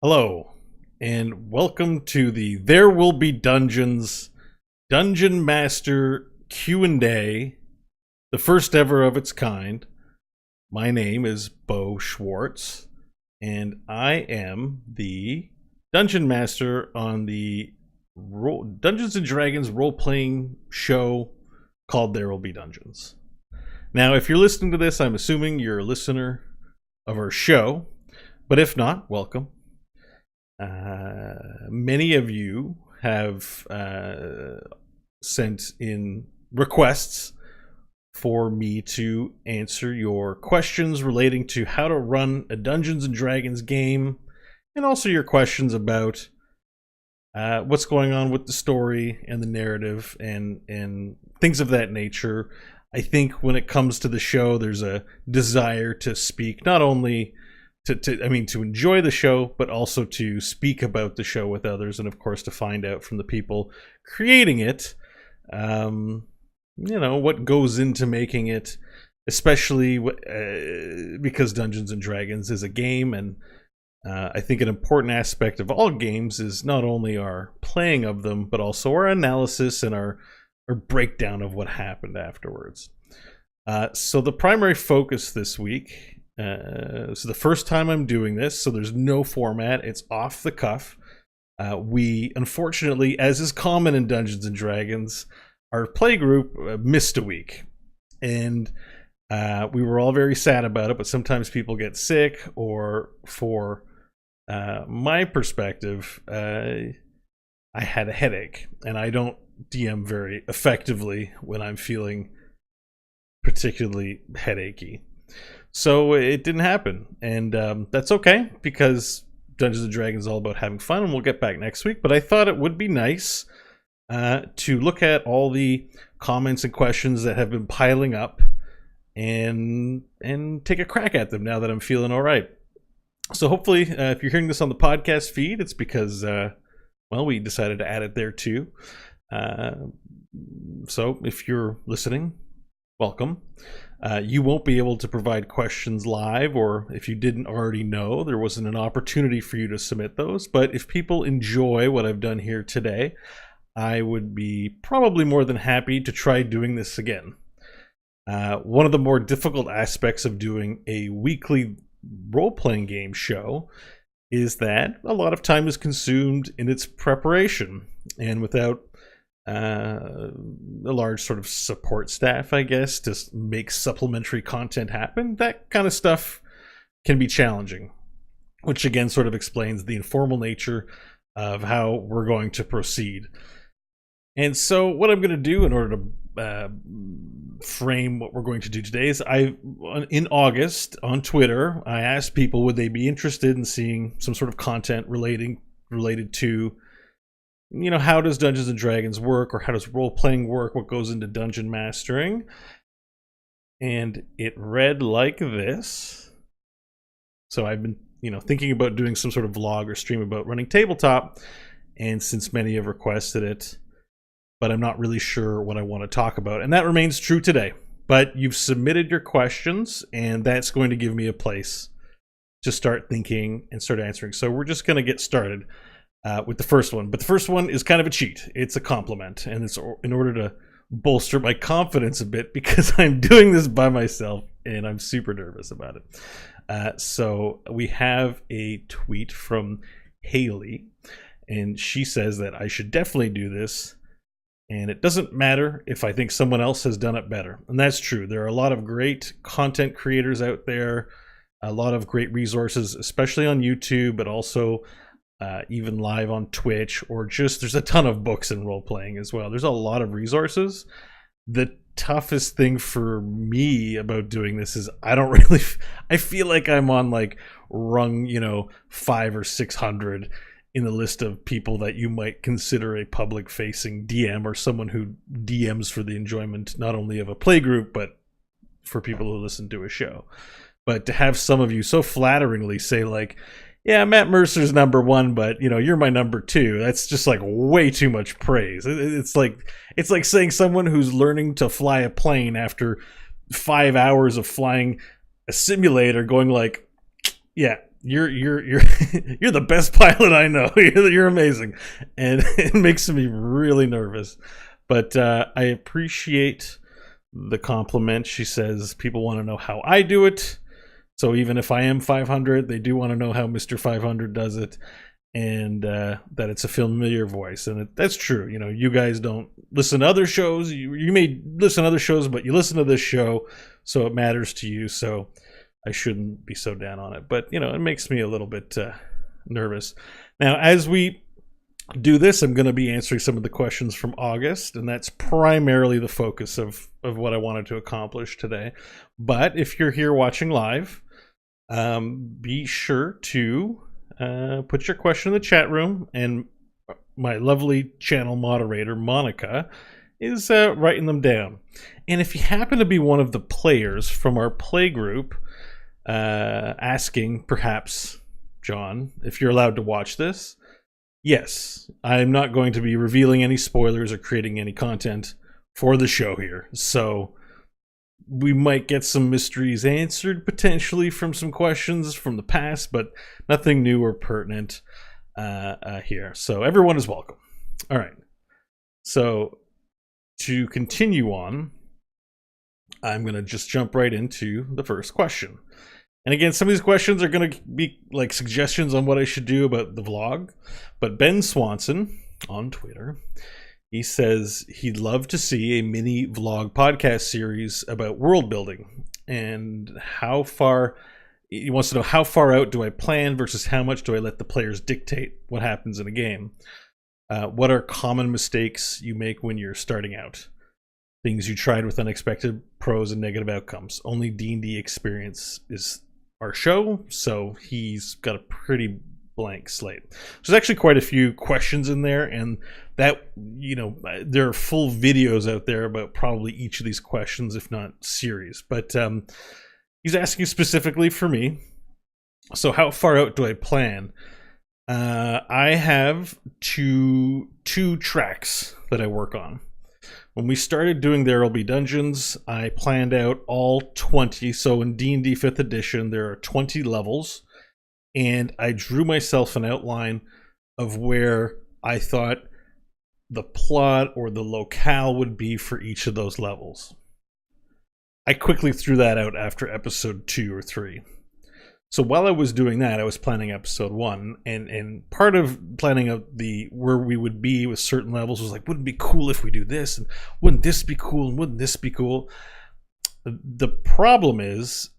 Hello, and welcome to the There Will Be Dungeons Dungeon Master Q&A, the first ever of its kind. My name is Bo Schwartz, and I am the Dungeon Master on the Dungeons & Dragons role-playing show called There Will Be Dungeons. Now, if you're listening to this, I'm assuming you're a listener of our show, but if not, welcome. Many of you have sent in requests for me to answer your questions relating to how to run a Dungeons and Dragons game, and also your questions about what's going on with the story and the narrative and things of that nature. I think when it comes to the show, there's a desire to speak not only to enjoy the show, but also to speak about the show with others, and of course to find out from the people creating it, what goes into making it, especially because Dungeons and Dragons is a game, and I think an important aspect of all games is not only our playing of them, but also our analysis and our breakdown of what happened afterwards. So the primary focus this week, this is the first time I'm doing this, so there's no format. It's off the cuff. We, unfortunately, as is common in Dungeons & Dragons, our play group missed a week. And we were all very sad about it, but sometimes people get sick, or for my perspective, I had a headache. And I don't DM very effectively when I'm feeling particularly headachy. So it didn't happen, and that's okay, because Dungeons & Dragons is all about having fun, and we'll get back next week. But I thought it would be nice to look at all the comments and questions that have been piling up and take a crack at them now that I'm feeling all right. So hopefully, if you're hearing this on the podcast feed, it's because, we decided to add it there too. So if you're listening, welcome. You won't be able to provide questions live, or if you didn't already know, there wasn't an opportunity for you to submit those. But if people enjoy what I've done here today, I would be probably more than happy to try doing this again. One of the more difficult aspects of doing a weekly role-playing game show is that a lot of time is consumed in its preparation, and without a large sort of support staff, I guess, to make supplementary content happen, that kind of stuff can be challenging, which again sort of explains the informal nature of how we're going to proceed. And so what I'm going to do in order to frame what we're going to do today is, in August on Twitter, I asked people would they be interested in seeing some sort of content related to, how does Dungeons and Dragons work, or how does role-playing work, what goes into dungeon mastering. And it read like this. So I've been, thinking about doing some sort of vlog or stream about running tabletop, and since many have requested it, but I'm not really sure what I want to talk about. And that remains true today. But you've submitted your questions, and that's going to give me a place to start thinking and start answering. So we're just going to get started with the first one. But the first one is kind of a cheat. It's a compliment, and it's in order to bolster my confidence a bit, because I'm doing this by myself and I'm super nervous about it. So we have a tweet from Haley, and she says that I should definitely do this, and it doesn't matter if I think someone else has done it better. And that's true. There are a lot of great content creators out there, a lot of great resources, especially on YouTube, but also even live on Twitch, or just there's a ton of books in role playing as well. There's a lot of resources. The toughest thing for me about doing this is I feel like I'm on like rung 500 or 600 in the list of people that you might consider a public facing DM, or someone who DMs for the enjoyment not only of a play group, but for people who listen to a show. But to have some of you so flatteringly say like, yeah, Matt Mercer's number one, but you're my number two. That's just like way too much praise. It's like saying someone who's learning to fly a plane after 5 hours of flying a simulator going like, yeah, you're you're the best pilot I know. You're amazing, and it makes me really nervous. But I appreciate the compliment. She says people want to know how I do it. So even if I am 500, they do want to know how Mr. 500 does it, and that it's a familiar voice. And that's true. You know, you guys don't listen to other shows. You may listen to other shows, but you listen to this show, so it matters to you. So I shouldn't be so down on it. But, you know, it makes me a little bit nervous. Now, as we do this, I'm going to be answering some of the questions from August, and that's primarily the focus of what I wanted to accomplish today. But if you're here watching live, be sure to put your question in the chat room, and my lovely channel moderator, Monica, is writing them down. And if you happen to be one of the players from our play group, asking, perhaps, John, if you're allowed to watch this, yes, I'm not going to be revealing any spoilers or creating any content for the show here. So we might get some mysteries answered potentially from some questions from the past, but nothing new or pertinent here. So everyone is welcome. All right. So to continue on, I'm going to just jump right into the first question. And again, some of these questions are going to be like suggestions on what I should do about the vlog. But Ben Swanson on Twitter, he says he'd love to see a mini vlog podcast series about world building and how far, he wants to know how far out do I plan versus how much do I let the players dictate what happens in a game. What are common mistakes you make when you're starting out? Things you tried with unexpected pros and negative outcomes. Only D&D experience is our show, so he's got a pretty blank slate. There's actually quite a few questions in there, and that, you know, there are full videos out there about probably each of these questions, if not series. But he's asking specifically for me. So how far out do I plan? I have two tracks that I work on. When we started doing There'll Be Dungeons, I planned out all 20. So in D&D 5th edition, there are 20 levels. And I drew myself an outline of where I thought the plot or the locale would be for each of those levels. I quickly threw that out after episode 2 or 3. So while I was doing that, I was planning episode 1, and part of planning out where we would be with certain levels was like, wouldn't it be cool if we do this, and wouldn't this be cool, and wouldn't this be cool? The problem is,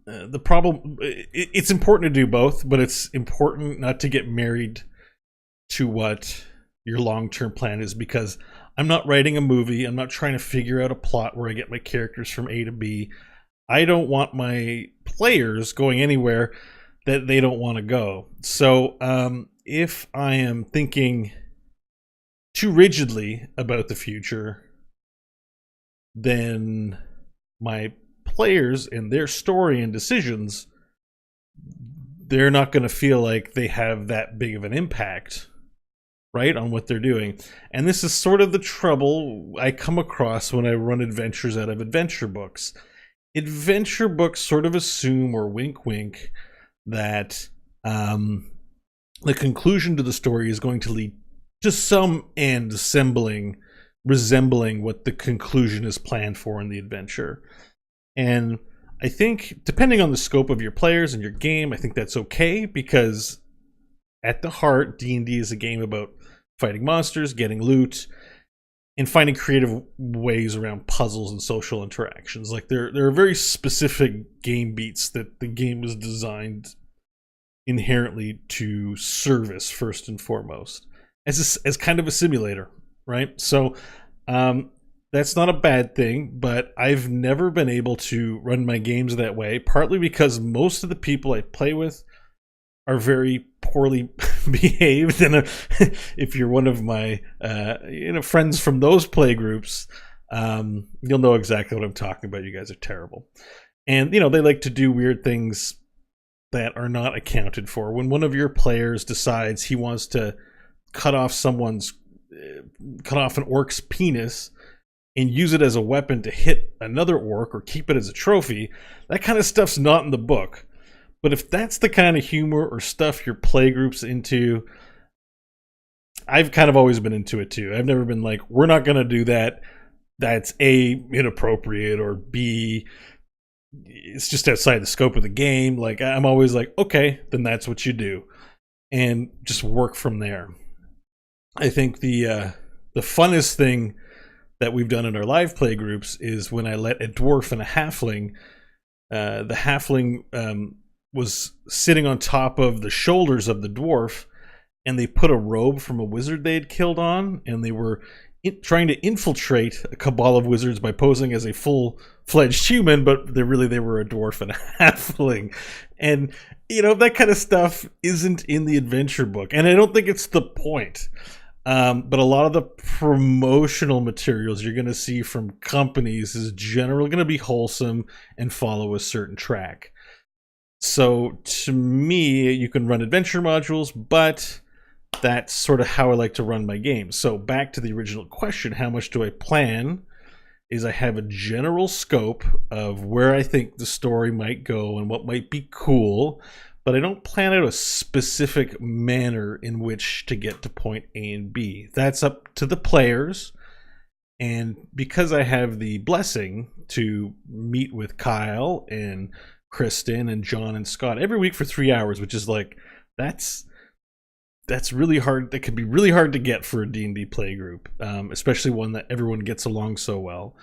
it's important to do both, but it's important not to get married to what your long-term plan is, because I'm not writing a movie. I'm not trying to figure out a plot where I get my characters from A to B. I don't want my players going anywhere that they don't want to go. So if I am thinking too rigidly about the future, then my players and their story and decisions, they're not going to feel like they have that big of an impact, right, on what they're doing. And this is sort of the trouble I come across when I run adventures out of adventure books. Adventure books sort of assume, or wink wink, that the conclusion to the story is going to lead to some end resembling what the conclusion is planned for in the adventure. And I think, depending on the scope of your players and your game, I think that's okay, because at the heart, D&D is a game about fighting monsters, getting loot, and finding creative ways around puzzles and social interactions. Like there are very specific game beats that the game is designed inherently to service first and foremost, as kind of a simulator, right? So that's not a bad thing, but I've never been able to run my games that way, partly because most of the people I play with are very poorly behaved, and if you're one of my friends from those play groups, you'll know exactly what I'm talking about. You guys are terrible, and they like to do weird things that are not accounted for. When one of your players decides he wants to cut off an orc's penis and use it as a weapon to hit another orc or keep it as a trophy, that kind of stuff's not in the book. But if that's the kind of humor or stuff your playgroup's into, I've kind of always been into it too. I've never been like, we're not going to do that. That's A, inappropriate, or B, it's just outside the scope of the game. Like, I'm always like, okay, then that's what you do, and just work from there. I think the funnest thing that we've done in our live play groups is when I let a dwarf and a halfling. The halfling was sitting on top of the shoulders of the dwarf, and they put a robe from a wizard they had killed on, and they were trying to infiltrate a cabal of wizards by posing as a full-fledged human, but they were a dwarf and a halfling. And, that kind of stuff isn't in the adventure book, and I don't think it's the point. But a lot of the promotional materials you're going to see from companies is generally going to be wholesome and follow a certain track. So to me, you can run adventure modules, but that's sort of how I like to run my games. So back to the original question, how much do I plan? Is I have a general scope of where I think the story might go and what might be cool, but I don't plan out a specific manner in which to get to point A and B. That's up to the players. And because I have the blessing to meet with Kyle and Kristen and John and Scott every week for 3 hours, which is like, that's really hard. That can be really hard to get for a D&D play group, especially one that everyone gets along so well.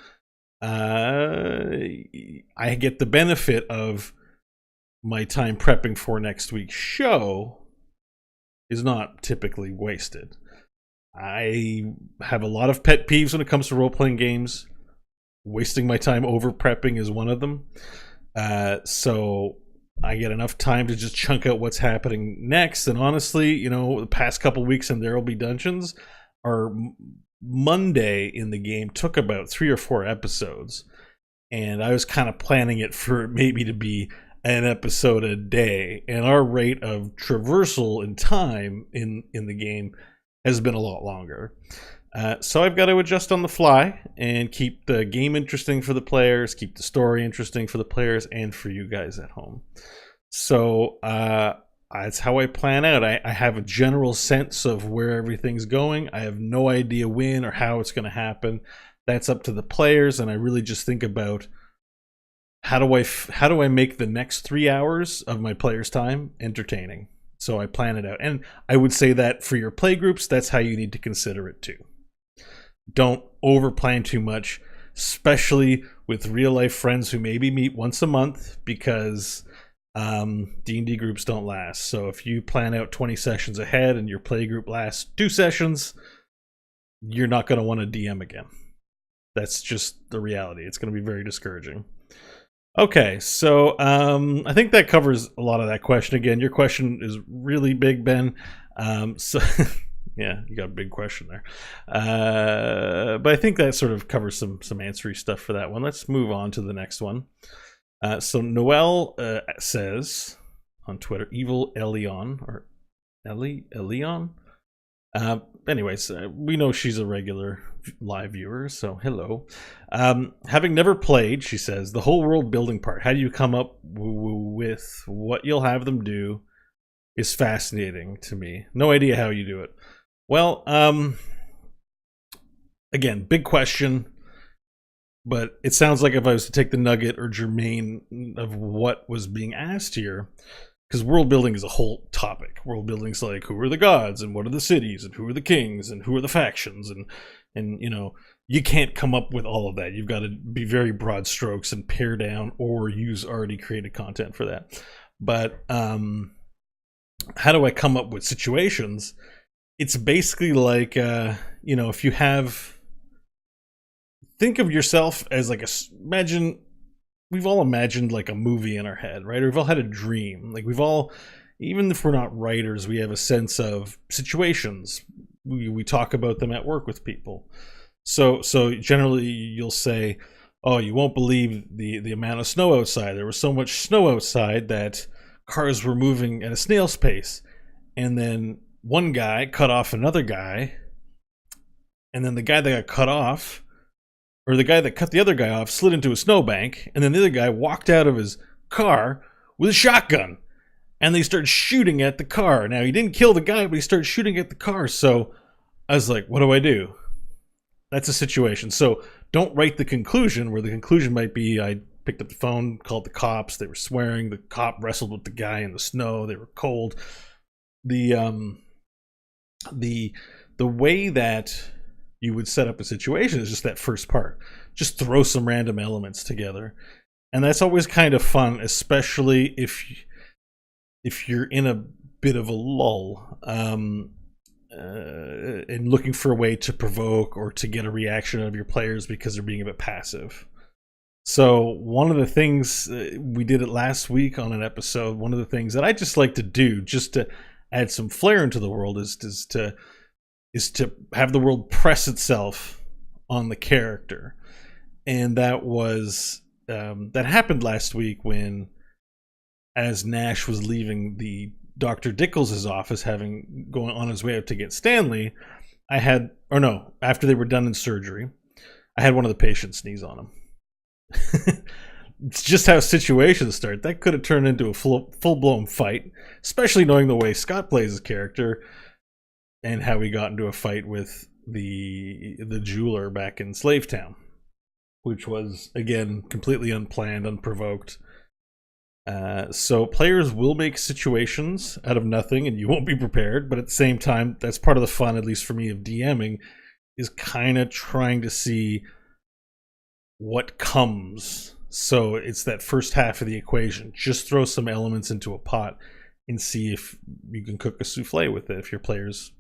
I get the benefit of my time prepping for next week's show is not typically wasted. I have a lot of pet peeves when it comes to role-playing games. Wasting my time over prepping is one of them. So I get enough time to just chunk out what's happening next. And honestly, the past couple of weeks in There'll Be Dungeons, our Monday in the game took about 3 or 4 episodes. And I was kind of planning it for maybe to be an episode a day. And our rate of traversal in time in the game has been a lot longer. So I've got to adjust on the fly and keep the game interesting for the players, keep the story interesting for the players and for you guys at home. So that's how I plan out. I have a general sense of where everything's going. I have no idea when or how it's going to happen. That's up to the players, and I really just think about how do I make the next 3 hours of my players' time entertaining. So I plan it out. And I would say that for your play groups, that's how you need to consider it too. Don't overplan too much, especially with real life friends who maybe meet once a month, because D&D groups don't last. So if you plan out 20 sessions ahead and your play group lasts 2 sessions, you're not going to want to DM again. That's just the reality. It's going to be very discouraging. Okay, so I think that covers a lot of that question. Again, your question is really big, Ben. So yeah, you got a big question there. But I think that sort of covers some answery stuff for that one. Let's move on to the next one. So Noelle says on Twitter, Evil Elion, or Elion? Anyways, we know she's a regular live viewer, so hello. Having never played, she says, the whole world building part, how do you come up with what you'll have them do is fascinating to me. No idea how you do it. Well, again, big question, but it sounds like if I was to take the nugget or germane of what was being asked here, because world building is a whole topic. World building's like, who are the gods and what are the cities and who are the kings and who are the factions, and you can't come up with all of that. You've got to be very broad strokes and pare down or use already created content for that. But how do I come up with situations? It's basically like if you think of yourself as like we've all imagined like a movie in our head, right? Or we've all had a dream. Like even if we're not writers, we have a sense of situations. We talk about them at work with people. So generally you'll say, oh, you won't believe the amount of snow outside. There was so much snow outside that cars were moving at a snail's pace. And then one guy cut off another guy. And then the guy that got cut off, or the guy that cut the other guy off, slid into a snowbank, and then the other guy walked out of his car with a shotgun and they start shooting at the car. Now, he didn't kill the guy, but he started shooting at the car. So I was like, what do I do? That's a situation. So don't write the conclusion, where the conclusion might be I picked up the phone, called the cops, they were swearing, the cop wrestled with the guy in the snow, they were cold. The way that you would set up a situation is just that first part. Just throw some random elements together. And that's always kind of fun, especially if you're in a bit of a lull, and looking for a way to provoke or to get a reaction out of your players because they're being a bit passive. So one of the things, we did it last week on an episode, one of the things that I just like to do just to add some flair into the world is to have the world press itself on the character. And that was that happened last week when, as Nash was leaving the Dr. Dickles' office, having going on his way out to get Stanley, after they were done in surgery, I had one of the patients sneeze on him. It's just how situations start. That could have turned into a full-blown fight, especially knowing the way Scott plays his character and how he got into a fight with the jeweler back in Slavetown, which was, again, completely unplanned, unprovoked. So players will make situations out of nothing and you won't be prepared, but at the same time, that's part of the fun, at least for me, of DMing, is kind of trying to see what comes. So it's that first half of the equation. Just throw some elements into a pot and see if you can cook a souffle with it, if your players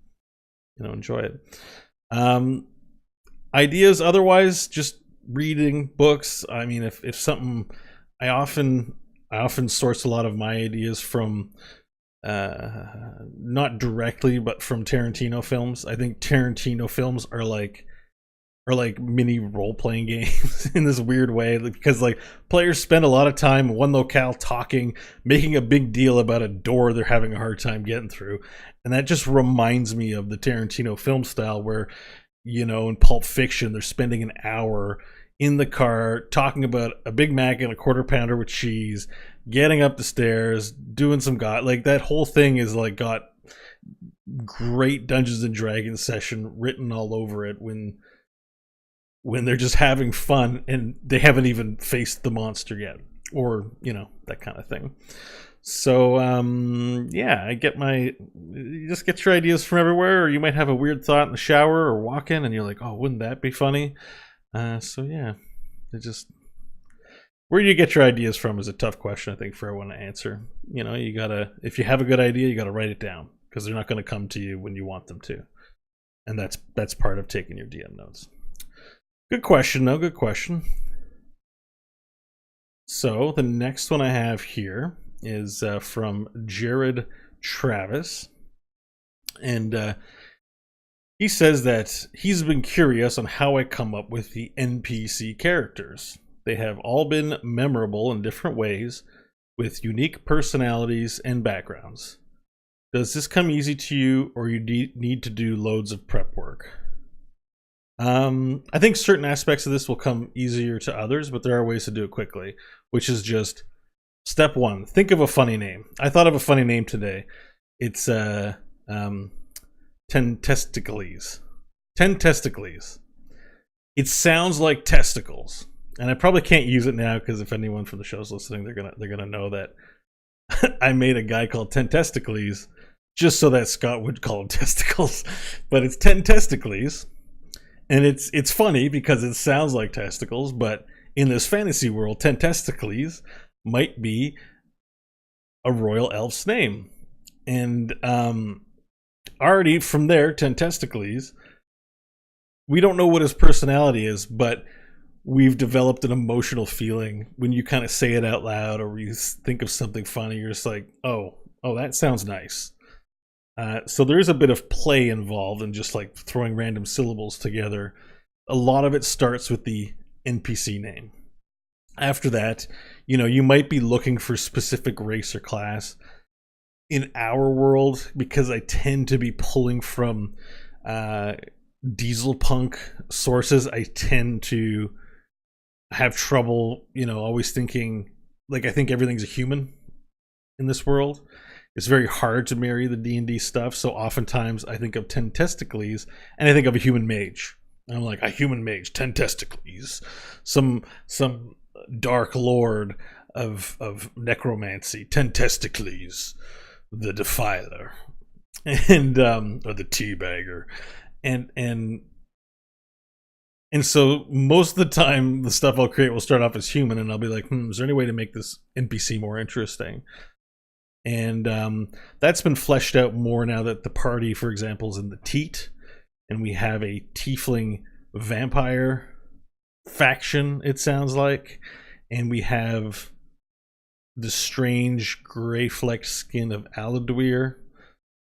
enjoy it. Ideas otherwise, just reading books. I mean, if something, I often source a lot of my ideas from not directly, but from Tarantino films. I think Tarantino films are like mini role-playing games in this weird way, because like players spend a lot of time in one locale talking, making a big deal about a door they're having a hard time getting through. And that just reminds me of the Tarantino film style where, in Pulp Fiction, they're spending an hour in the car talking about a Big Mac and a quarter pounder with cheese, getting up the stairs, doing some like that whole thing is like got great Dungeons and Dragons session written all over it when they're just having fun and they haven't even faced the monster yet, or that kind of thing. So I get you just get your ideas from everywhere, or you might have a weird thought in the shower or walking and you're like, oh, wouldn't that be funny? Where do you get your ideas from is a tough question, I think, for everyone to answer. You gotta, if you have a good idea, you gotta write it down, because they're not going to come to you when you want them to, and that's part of taking your DM notes. Good question, though. Good question. So the next one I have here is from Jared Travis, and he says that he's been curious on how I come up with the NPC characters. They have all been memorable in different ways, with unique personalities and backgrounds. Does this come easy to you, or you need to do loads of prep work? I think certain aspects of this will come easier to others, but there are ways to do it quickly, which is just step one. Think of a funny name. I thought of a funny name today. It's Tentesticles. Tentesticles. It sounds like testicles, and I probably can't use it now because if anyone from the show's listening, they're gonna know that I made a guy called Tentesticles just so that Scott would call him testicles. But it's Tentesticles. And it's funny because it sounds like testicles, but in this fantasy world, Tentesticles might be a royal elf's name. And already from there, Tentesticles, we don't know what his personality is, but we've developed an emotional feeling when you kind of say it out loud, or you think of something funny, you're just like, oh, that sounds nice. So there is a bit of play involved in just like throwing random syllables together. A lot of it starts with the NPC name. After that, you might be looking for specific race or class. In our world, because I tend to be pulling from diesel punk sources, I tend to have trouble, always thinking, like, I think everything's a human in this world. it's very hard to marry the D&D stuff. So oftentimes I think of 10 testicles and I think of a human mage. I'm like, a human mage, 10 testicles, some dark lord of necromancy, 10 testicles, the defiler, and or the teabagger, and so most of the time the stuff I'll create will start off as human, and I'll be like, is there any way to make this NPC more interesting? And that's been fleshed out more now that the party, for example, is in the Teat, and we have a tiefling vampire faction, it sounds like, and we have the strange gray flecked skin of Aladuir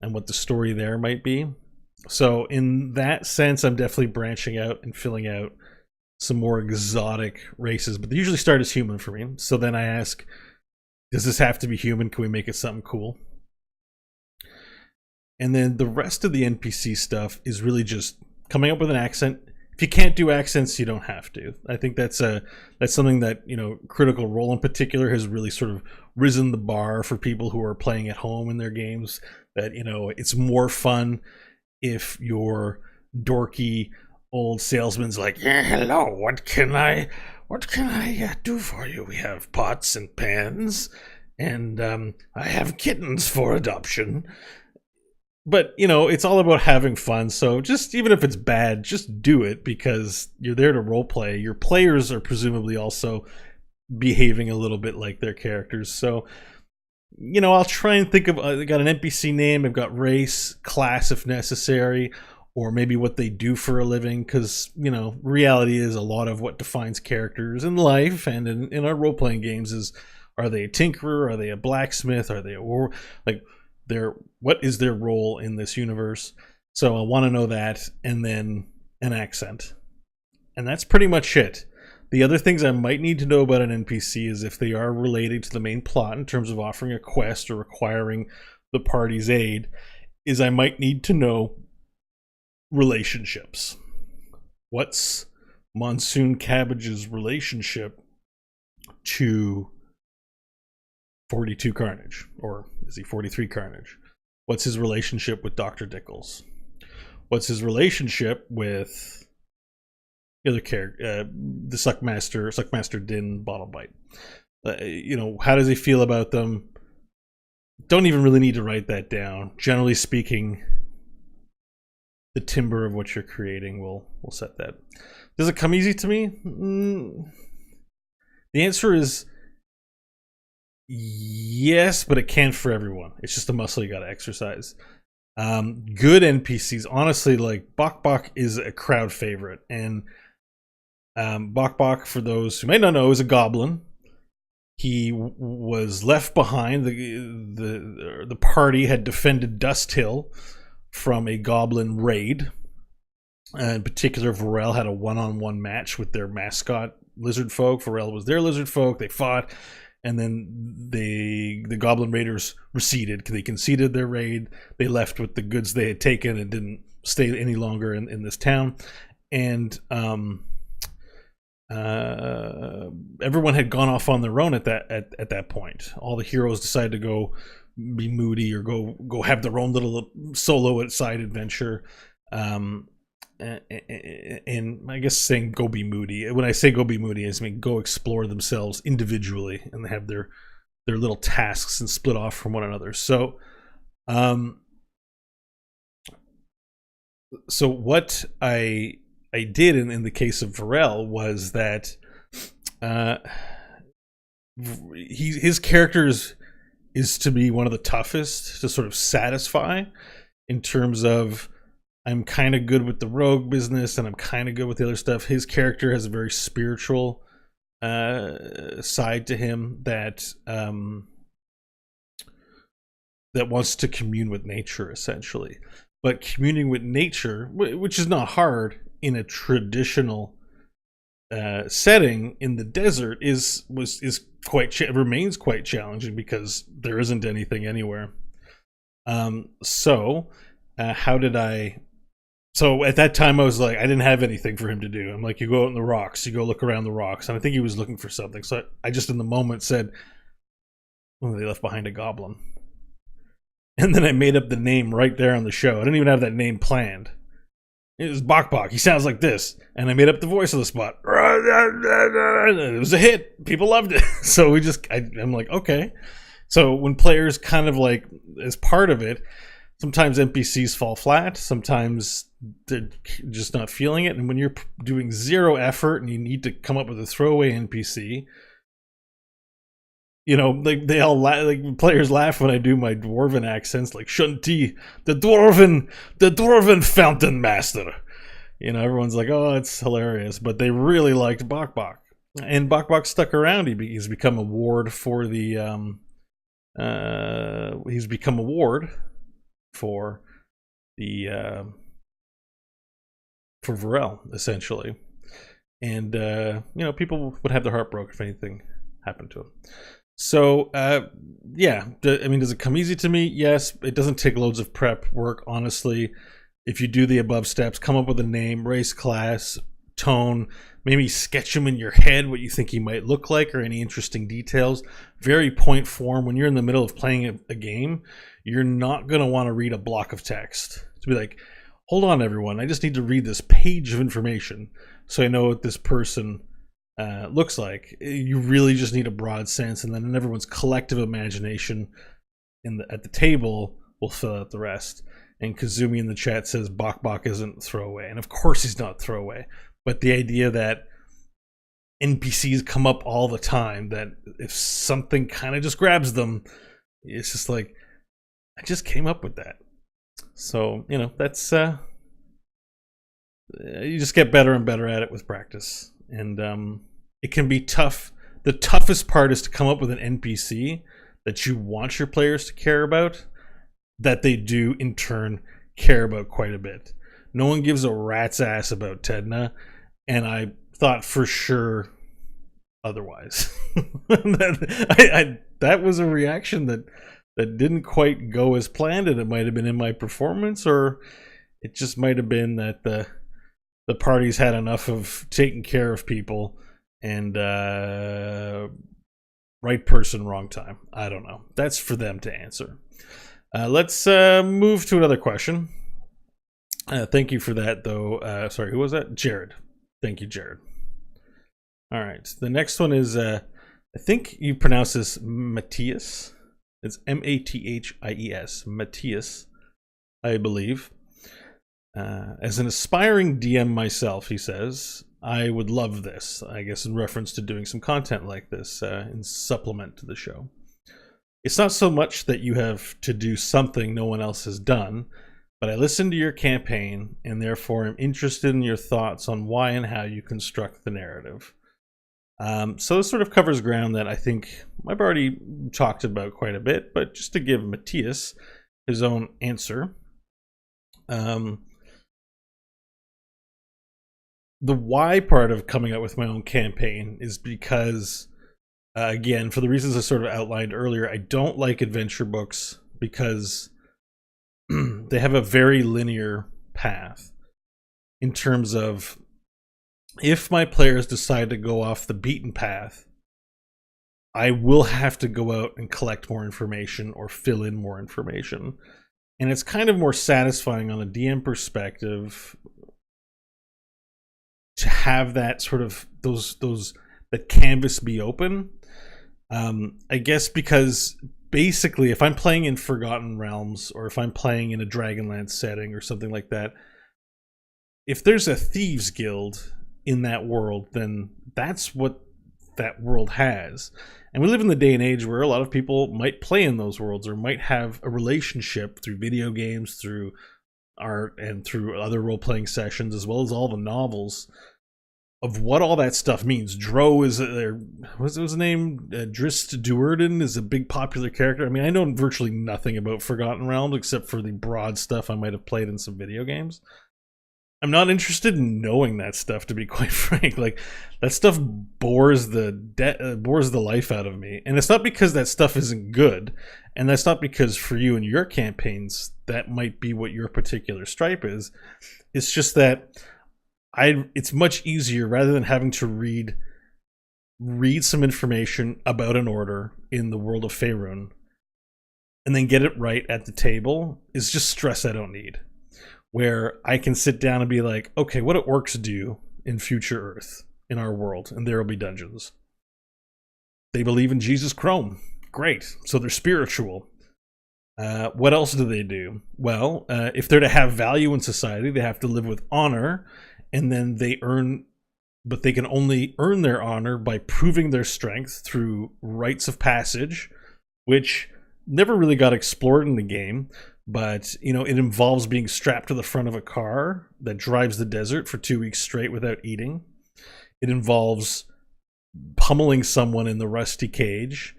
and what the story there might be. So in that sense, I'm definitely branching out and filling out some more exotic races, but they usually start as human for me. So then I ask, does this have to be human? Can we make it something cool? And then the rest of the NPC stuff is really just coming up with an accent. If you can't do accents, you don't have to. I think that's something that, you know, Critical Role in particular has really sort of risen the bar for people who are playing at home in their games. That, you know, it's more fun if your dorky old salesman's like, yeah, hello, what can I do for you? We have pots and pans, and I have kittens for adoption. But, you know, it's all about having fun. So just, even if it's bad, just do it, because you're there to role play. Your players are presumably also behaving a little bit like their characters. So, you know, I'll try and think of, I got an NPC name, I've got race, class if necessary, or maybe what they do for a living, because, you know, reality is a lot of what defines characters in life and in our role-playing games is, are they a tinkerer, are they a blacksmith, are they a war, like, what is their role in this universe? So I want to know that, and then an accent. And that's pretty much it. The other things I might need to know about an NPC is if they are related to the main plot in terms of offering a quest or requiring the party's aid, is I might need to know relationships. What's Monsoon Cabbage's relationship to 42 Carnage? Or is he 43 Carnage? What's his relationship with Dr. Dickles? What's his relationship with the other character, the Suckmaster Din Bottlebite? You know, how does he feel about them? Don't even really need to write that down. Generally speaking, the timbre of what you're creating will set that. Does it come easy to me? The answer is yes, but it can't for everyone. It's just a muscle you got to exercise. Good NPCs, honestly, like Bok Bok is a crowd favorite, and Bok Bok, for those who may not know, is a goblin. He was left behind. The party had defended Dust Hill from a goblin raid. In particular, Varel had a one-on-one match with their mascot lizard folk. Varel was their lizard folk. They fought, and then the goblin raiders receded. They conceded their raid. They left with the goods they had taken and didn't stay any longer in this town. And everyone had gone off on their own at that point. All the heroes decided to go be moody or go have their own little solo side adventure. And I guess saying go be moody, when I say go be moody, I mean go explore themselves individually and have their little tasks and split off from one another. So what I did in the case of Varel was that his character is to be one of the toughest to sort of satisfy, in terms of I'm kind of good with the rogue business and I'm kind of good with the other stuff. His character has a very spiritual side to him that wants to commune with nature, essentially. But communing with nature, which is not hard in a traditional setting in the desert, remains quite challenging because there isn't anything anywhere. So at that time I was like, I didn't have anything for him to do. I'm like, you go out in the rocks, you go look around the rocks, and I think he was looking for something. So I just in the moment said, "Oh, they left behind a goblin." And then I made up the name right there on the show. I didn't even have that name planned. It was Bok Bok. He sounds like this. And I made up the voice of the spot. It was a hit. People loved it. So I'm like, okay. So when players kind of like, as part of it, sometimes NPCs fall flat. Sometimes they're just not feeling it. And when you're doing zero effort and you need to come up with a throwaway NPC, you know, like they all like players laugh when I do my dwarven accents, like Shunti, the dwarven fountain master. You know, everyone's like, oh, it's hilarious, but they really liked Bok Bok, and Bok Bok stuck around. He's become a ward for the he's become a ward for the for Varel, essentially, and you know, people would have their heart broken if anything happened to him. So, yeah, I mean, does it come easy to me? Yes. It doesn't take loads of prep work, honestly. If you do the above steps, come up with a name, race, class, tone, maybe sketch him in your head what you think he might look like or any interesting details. Very point form. When you're in the middle of playing a game, you're not going to want to read a block of text. To be like, hold on, everyone. I just need to read this page of information so I know what this person looks like. You really just need a broad sense, and then everyone's collective imagination at the table will fill out the rest. And Kazumi in the chat says Bok Bok isn't throwaway, and of course he's not throwaway. But the idea that NPCs come up all the time, that if something kind of just grabs them, it's just like, I just came up with that. So, you know, that's you just get better and better at it with practice. And it can be tough. The toughest part is to come up with an NPC that you want your players to care about, that they do in turn care about quite a bit. No one gives a rat's ass about Tedna, and I thought for sure otherwise. That was a reaction that didn't quite go as planned, and it might have been in my performance, or it just might have been that the parties had enough of taking care of people, and right person, wrong time. I don't know. That's for them to answer. Let's move to another question. Thank you for that, though. Sorry, who was that? Jared. Thank you, Jared. All right. The next one is, I think you pronounce this Matthias. It's Mathies. Matthias, I believe. As an aspiring DM myself, he says, I would love this, I guess in reference to doing some content like this in supplement to the show. It's not so much that you have to do something no one else has done, but I listened to your campaign and therefore am interested in your thoughts on why and how you construct the narrative. So this sort of covers ground that I think I've already talked about quite a bit, but just to give Matthias his own answer. The why part of coming up with my own campaign is because, again, for the reasons I sort of outlined earlier, I don't like adventure books because they have a very linear path in terms of, if my players decide to go off the beaten path, I will have to go out and collect more information or fill in more information. And it's kind of more satisfying on a DM perspective to have that sort of that canvas be open. I guess because basically if I'm playing in Forgotten Realms, or if I'm playing in a Dragonlance setting or something like that, if there's a thieves guild in that world, then that's what that world has. And we live in the day and age where a lot of people might play in those worlds, or might have a relationship through video games, through art, and through other role-playing sessions, as well as all the novels, of what all that stuff means. Dro is what's his name? Drist Duerden is a big popular character. I mean, I know virtually nothing about Forgotten Realms except for the broad stuff I might have played in some video games. I'm not interested in knowing that stuff, to be quite frank. Like, that stuff bores the life out of me. And it's not because that stuff isn't good, and that's not because for you and your campaigns that might be what your particular stripe is. It's just that it's much easier, rather than having to read some information about an order in the world of Faerun, and then get it right at the table is just stress I don't need. Where I can sit down and be like, okay, what do orcs do in future Earth, in our world? And there will be dungeons. They believe in Jesus Chrome. Great. So they're spiritual. What else do they do? Well, if they're to have value in society, they have to live with honor, and then but they can only earn their honor by proving their strength through rites of passage, which never really got explored in the game, but it involves being strapped to the front of a car that drives the desert for 2 weeks straight without eating. It involves pummeling someone in the rusty cage.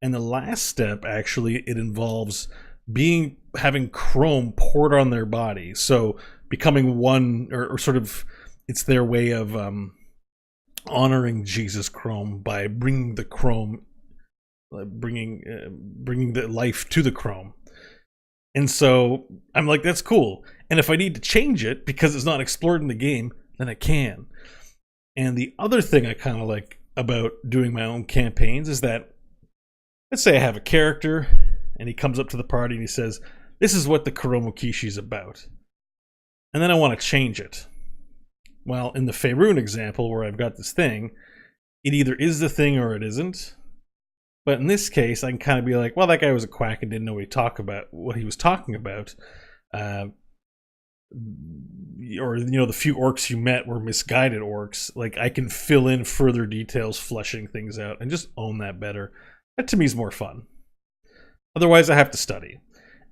And the last step, actually, it involves having chrome poured on their body. So becoming one, or sort of, it's their way of honoring Jesus Chrome by bringing the chrome, bringing the life to the chrome. And so I'm like, that's cool. And if I need to change it because it's not explored in the game, then I can. And the other thing I kind of like about doing my own campaigns is that, let's say I have a character and he comes up to the party and he says, this is what the Kuromokishi is about. And then I want to change it. Well, in the Faerun example where I've got this thing, it either is the thing or it isn't. But in this case, I can kind of be like, well, that guy was a quack and didn't know what he was talking about. Or, the few orcs you met were misguided orcs. Like, I can fill in further details, fleshing things out, and just own that better. That to me is more fun. Otherwise, I have to study.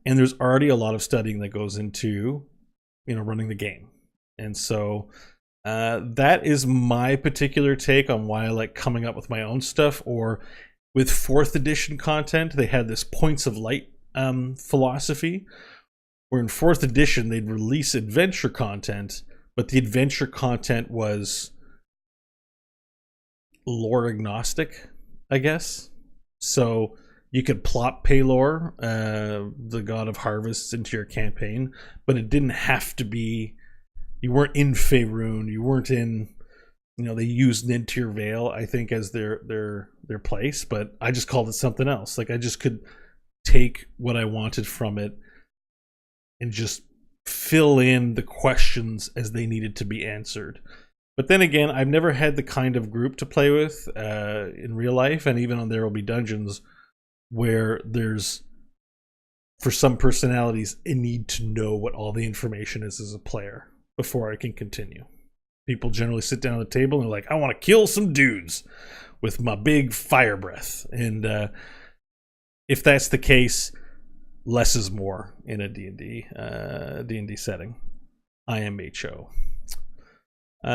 And there's already a lot of studying that goes into, running the game. And so that is my particular take on why I like coming up with my own stuff. Or with 4th edition content, they had this points of light philosophy, where in 4th edition they'd release adventure content, but the adventure content was lore agnostic, I guess. So you could plop Pelor, the god of harvests, into your campaign, but it didn't have to be. You weren't in Faerun. You weren't in. They used Nintir Vale, I think, as their place, but I just called it something else. Like, I just could take what I wanted from it and just fill in the questions as they needed to be answered. But then again, I've never had the kind of group to play with in real life, and even on There Will Be Dungeons, where there's, for some personalities, a need to know what all the information is as a player before I can continue. People generally sit down at the table and they're like, I want to kill some dudes with my big fire breath. And if that's the case, less is more in a D&D setting. IMHO.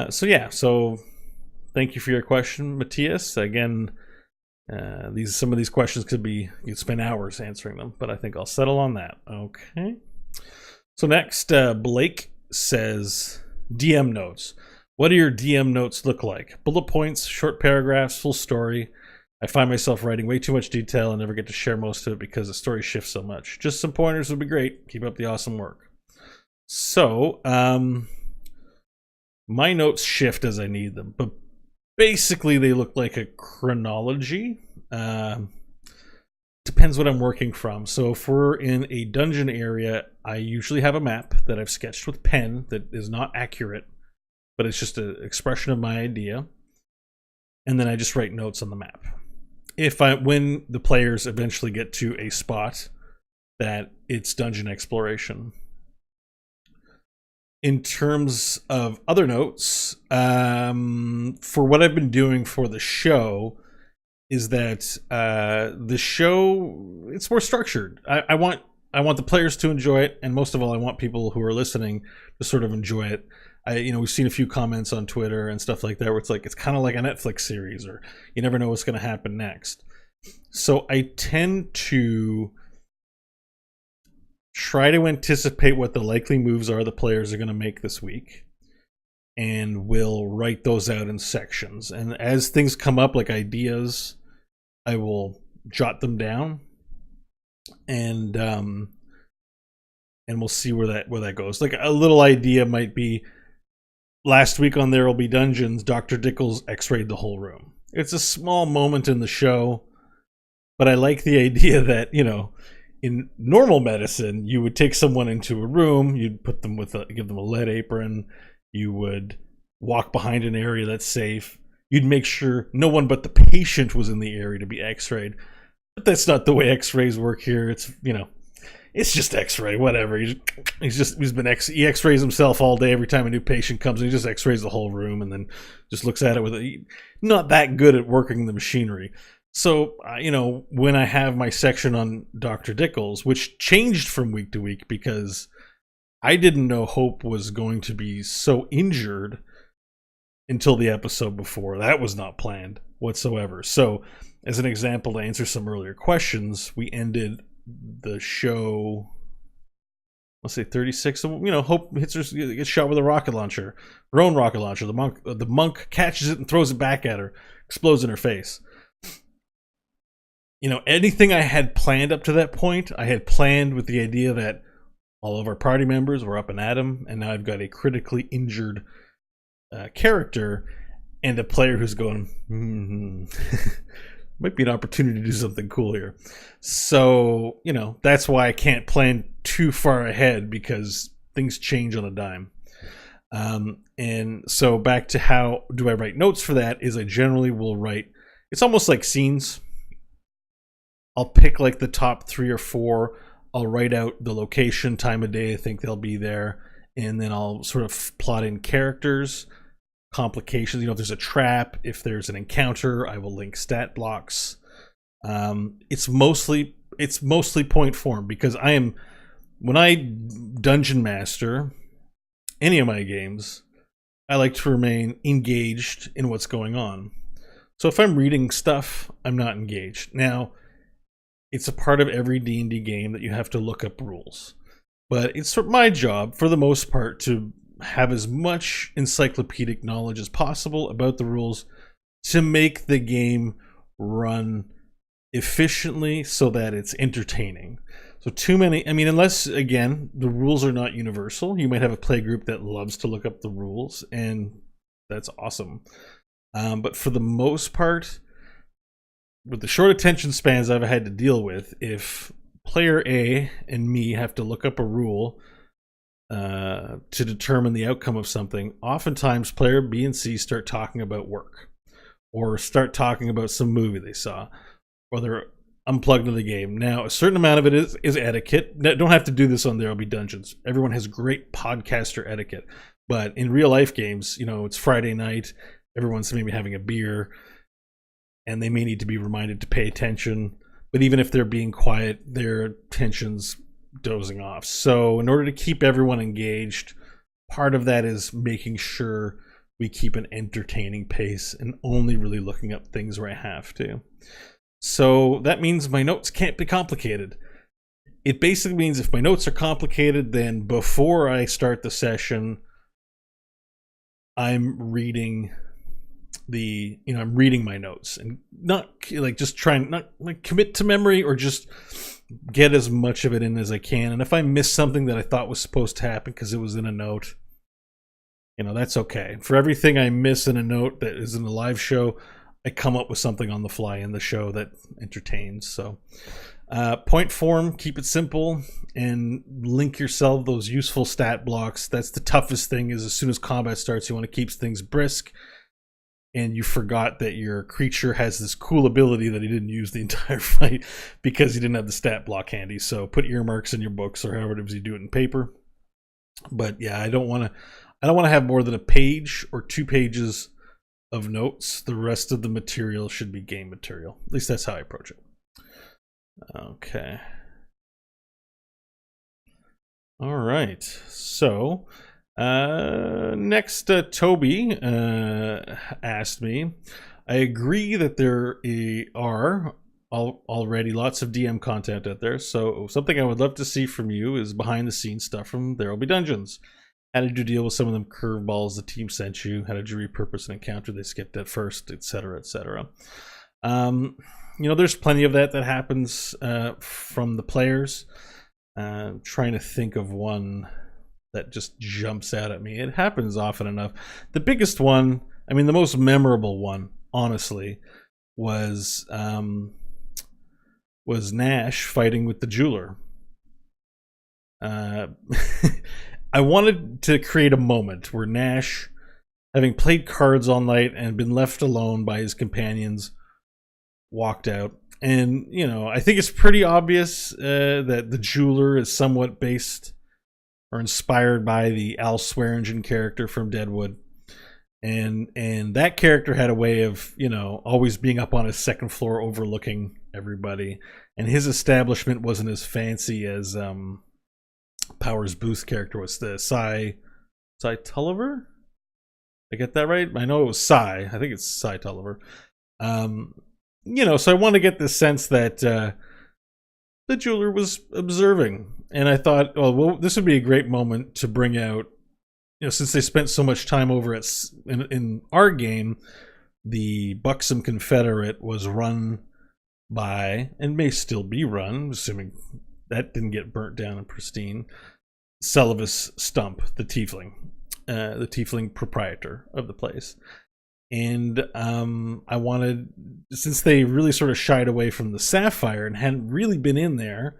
So thank you for your question, Matthias. Again, some of these questions you'd spend hours answering them, but I think I'll settle on that. Okay. So next, Blake says, DM notes. What do your DM notes look like? Bullet points, short paragraphs, full story. I find myself writing way too much detail and never get to share most of it because the story shifts so much. Just some pointers would be great. Keep up the awesome work. So, my notes shift as I need them, but basically they look like a chronology. Depends what I'm working from. So if we're in a dungeon area, I usually have a map that I've sketched with pen that is not accurate, but it's just an expression of my idea. And then I just write notes on the map. When the players eventually get to a spot that it's dungeon exploration. In terms of other notes, for what I've been doing for the show, is that the show, it's more structured. I want the players to enjoy it, and most of all, I want people who are listening to sort of enjoy it. We've seen a few comments on Twitter and stuff like that where it's kind of like a Netflix series, or you never know what's going to happen next. So I tend to try to anticipate what the likely moves are the players are going to make this week, and we'll write those out in sections. And as things come up, like ideas, I will jot them down, and we'll see where that goes. Like, a little idea might be, last week on There Will Be Dungeons, Dr. Dickles x-rayed the whole room. It's a small moment in the show, but I like the idea that, in normal medicine, you would take someone into a room, you'd put them give them a lead apron, you would walk behind an area that's safe, you'd make sure no one but the patient was in the area to be x-rayed. But that's not the way x-rays work here. It's, it's just x-ray, whatever. He x-rays himself all day every time a new patient comes, and he just x-rays the whole room and then just looks at it not that good at working the machinery. So, when I have my section on Dr. Dickles, which changed from week to week because I didn't know Hope was going to be so injured until the episode before. That was not planned whatsoever. So, as an example, to answer some earlier questions, we ended the show, let's say 36. Hope gets shot with a rocket launcher, her own rocket launcher. The monk catches it and throws it back at her, explodes in her face. Anything I had planned up to that point, I had planned with the idea that all of our party members were up and at 'em, and now I've got a critically injured character and a player who's going, might be an opportunity to do something cool here. So, that's why I can't plan too far ahead, because things change on a dime. And so back to how do I write notes for that is I generally will write, it's almost like scenes. I'll pick like the top 3 or 4. I'll write out the location, time of day I think they'll be there, and then I'll sort of plot in characters, complications. If there's a trap, if there's an encounter, I will link stat blocks. It's mostly point form, because when I dungeon master any of my games, I like to remain engaged in what's going on. So if I'm reading stuff, I'm not engaged. Now, it's a part of every D&D game that you have to look up rules. But it's my job, for the most part, to have as much encyclopedic knowledge as possible about the rules to make the game run efficiently so that it's entertaining. So unless, again, the rules are not universal, you might have a play group that loves to look up the rules, and that's awesome. But for the most part, with the short attention spans I've had to deal with, if player A and me have to look up a rule to determine the outcome of something, oftentimes player B and C start talking about work, or start talking about some movie they saw, or they're unplugged into the game. Now, a certain amount of it is etiquette. Don't have to do this on There'll Be Dungeons. Everyone has great podcaster etiquette. But in real life games, it's Friday night, everyone's maybe having a beer, and they may need to be reminded to pay attention. But even if they're being quiet, their attention's dozing off. So in order to keep everyone engaged, part of that is making sure we keep an entertaining pace and only really looking up things where I have to. So that means my notes can't be complicated. It basically means if my notes are complicated, then before I start the session, I'm reading I'm reading my notes, and not like just trying, not like commit to memory, or just get as much of it in as I can. And if I miss something that I thought was supposed to happen because it was in a note, that's okay. For everything I miss in a note that is in a live show, I come up with something on the fly in the show that entertains. So point form, keep it simple, and link yourself those useful stat blocks. That's the toughest thing, is as soon as combat starts, you want to keep things brisk, and you forgot that your creature has this cool ability that he didn't use the entire fight because he didn't have the stat block handy. So put earmarks in your books, or however it is you do it in paper. But yeah, I don't want to have more than a page or 2 pages of notes. The rest of the material should be game material. At least that's how I approach it. Okay. All right. So next, Toby asked me, I agree that there are already lots of DM content out there, so something I would love to see from you is behind the scenes stuff from There'll Be Dungeons. How did you deal with some of them curveballs the team sent you? How did you repurpose an encounter they skipped at first, etc., etc.? There's plenty of that happens from the players. Trying to think of one that just jumps out at me. It happens often enough. The biggest one, the most memorable one, honestly, was was Nash fighting with the jeweler. I wanted to create a moment where Nash, having played cards all night and been left alone by his companions, walked out. And, I think it's pretty obvious that the jeweler is somewhat based or inspired by the Al Swearingen character from Deadwood. And that character had a way of, always being up on his second floor overlooking everybody. And his establishment wasn't as fancy as Powers Booth's character was. The Cy Tulliver? I get that right? I know it was Cy. I think it's Cy Tulliver. So I want to get the sense that the jeweler was observing. And I thought, well, this would be a great moment to bring out, since they spent so much time over in our game, the buxom Confederate was run by, and may still be run, assuming that didn't get burnt down and pristine, Celavus Stump, the tiefling proprietor of the place. And I wanted, since they really sort of shied away from the Sapphire and hadn't really been in there,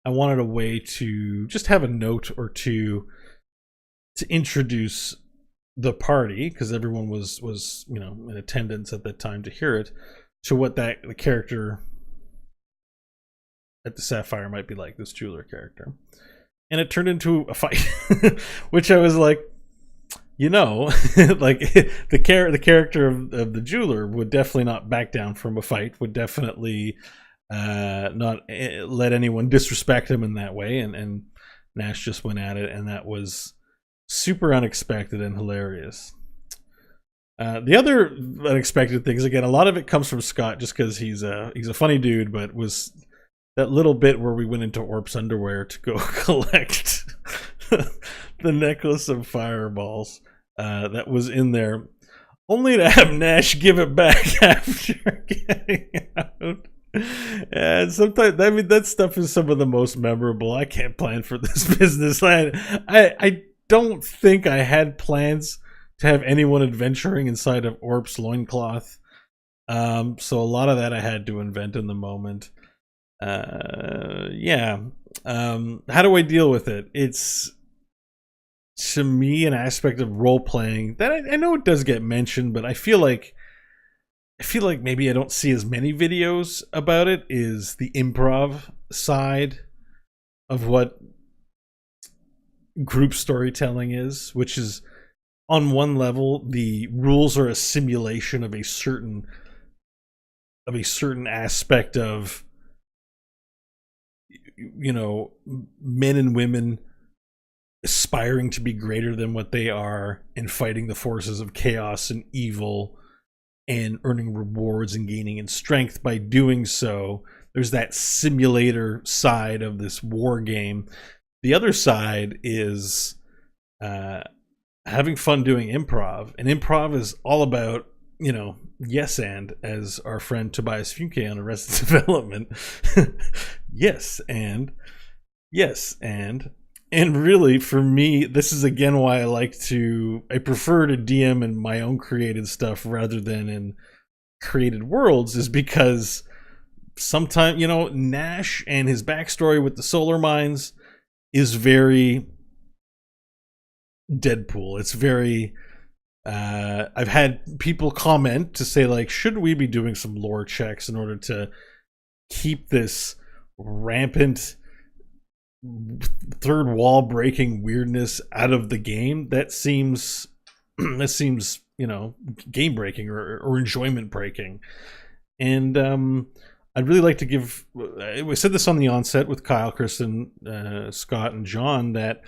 I wanted a way to just have a note or two to introduce the party, because everyone was in attendance at that time to hear it, to what the character at the Sapphire might be like, this jeweler character. And it turned into a fight, which I was like, like the character of the jeweler would definitely not back down from a fight, would definitely not let anyone disrespect him in that way. And Nash just went at it, and that was super unexpected and hilarious. The other unexpected things, again, a lot of it comes from Scott, just because he's a funny dude, but was that little bit where we went into Orp's underwear to go collect the necklace of fireballs that was in there, only to have Nash give it back after getting out. And sometimes, that stuff is some of the most memorable. I can't plan for this business. I don't think I had plans to have anyone adventuring inside of Orp's loincloth. So a lot of that I had to invent in the moment. How do I deal with it? It's, to me, an aspect of role playing that I know it does get mentioned, but I feel like maybe I don't see as many videos about it, is the improv side of what group storytelling is, which is, on one level, the rules are a simulation of a certain aspect of, men and women aspiring to be greater than what they are and fighting the forces of chaos and evil and earning rewards and gaining in strength by doing so. There's that simulator side of this war game. The other side is having fun doing improv, and improv is all about, yes and, as our friend Tobias Funke on Arrested Development. yes and really, for me, this is again why I prefer to DM in my own created stuff rather than in created worlds, is because sometimes, Nash and his backstory with the solar mines is very Deadpool. It's very I've had people comment to say, like, should we be doing some lore checks in order to keep this rampant third wall breaking weirdness out of the game? That seems game breaking or enjoyment breaking. And I'd really like to give, we said this on the onset with Kyle, Kristen, Scott, and John, that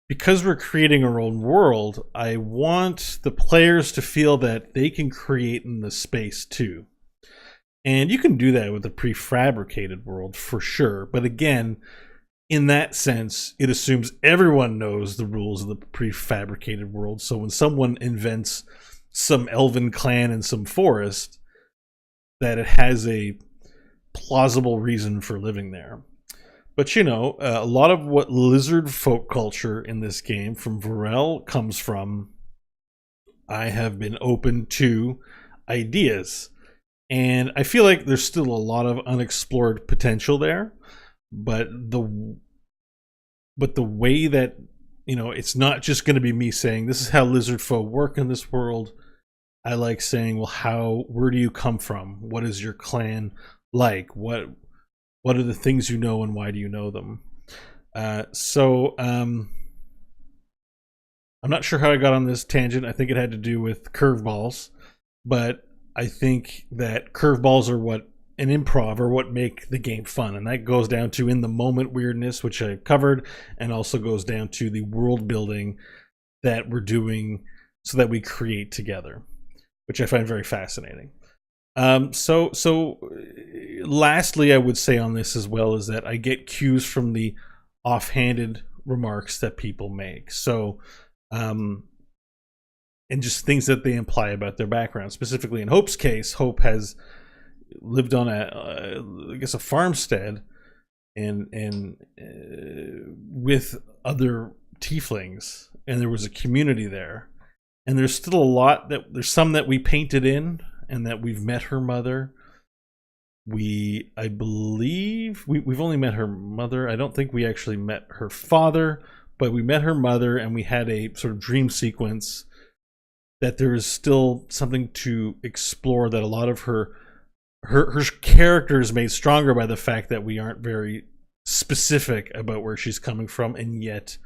because we're creating our own world, I want the players to feel that they can create in the space too. And you can do that with a prefabricated world for sure. But again, in that sense, it assumes everyone knows the rules of the prefabricated world. So when someone invents some elven clan in some forest, that it has a plausible reason for living there. But a lot of what lizard folk culture in this game from Varel comes from, I have been open to ideas. And I feel like there's still a lot of unexplored potential there, but the way that, it's not just going to be me saying this is how lizard folk work in this world. I like saying, well, where do you come from? What is your clan like? What are the things you know, and why do you know them? So I'm not sure how I got on this tangent. I think it had to do with curveballs, but I think that curveballs are what an improv or what make the game fun, and that goes down to in the moment weirdness, which I covered, and also goes down to the world building that we're doing so that we create together, which I find very fascinating. So lastly, I would say on this as well is that I get cues from the offhanded remarks that people make. So, and just things that they imply about their background. Specifically in Hope's case, Hope has lived on I guess a farmstead and with other tieflings, and there was a community there. And there's still a lot there's some that we painted in, and that we've met her mother. I believe we've only met her mother. I don't think we actually met her father, but we met her mother, and we had a sort of dream sequence that there is still something to explore, that a lot of her character is made stronger by the fact that we aren't very specific about where she's coming from, and yet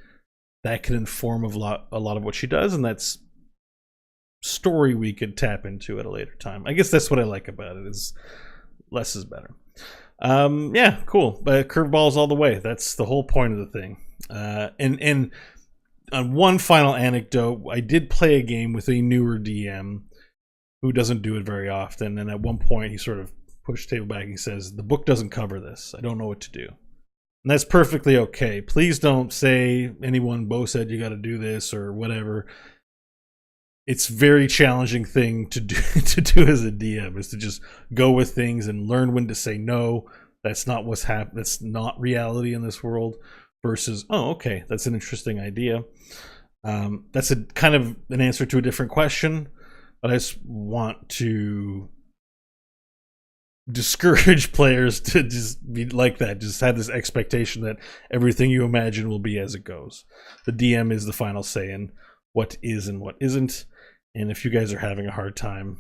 that can inform a lot of what she does, and that's story we could tap into at a later time. I guess that's what I like about it, is less is better. Yeah, cool. But curveballs all the way. That's the whole point of the thing. And on one final anecdote, I did play a game with a newer DM who doesn't do it very often, and at one point he sort of pushed the table back and he says, the book doesn't cover this. I don't know what to do. And that's perfectly okay. Please don't say anyone, Bo said you got to do this or whatever. It's a very challenging thing to do as a DM, is to just go with things and learn when to say no. That's not what's happening. That's not reality in this world. Versus, oh, okay, that's an interesting idea. That's a kind of an answer to a different question, but I just want to discourage players to just be like that. Just have this expectation that everything you imagine will be as it goes. The DM is the final say in what is and what isn't. And if you guys are having a hard time,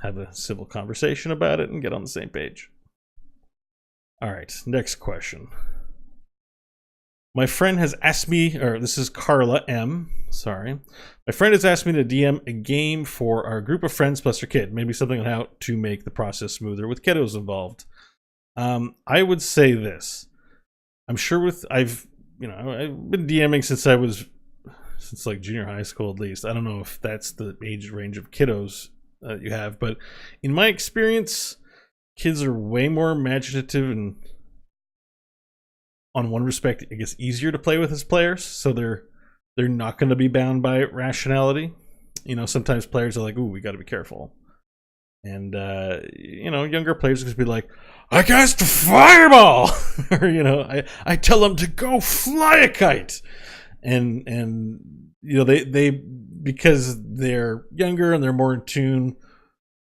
have a civil conversation about it and get on the same page. All right, next question. My friend has asked me, or this is Carla M. Sorry. My friend has asked me to DM a game for our group of friends plus her kid. Maybe something on how to make the process smoother with kiddos involved. I would say this. I'm sure I've been DMing since like junior high school at least. I don't know if that's the age range of kiddos you have, but in my experience, kids are way more imaginative and, on one respect, I guess, easier to play with as players. So they're not going to be bound by rationality. Sometimes players are like, "Ooh, we got to be careful," and younger players just be like, "I cast a fireball," or I tell them to go fly a kite, and they because they're younger and they're more in tune.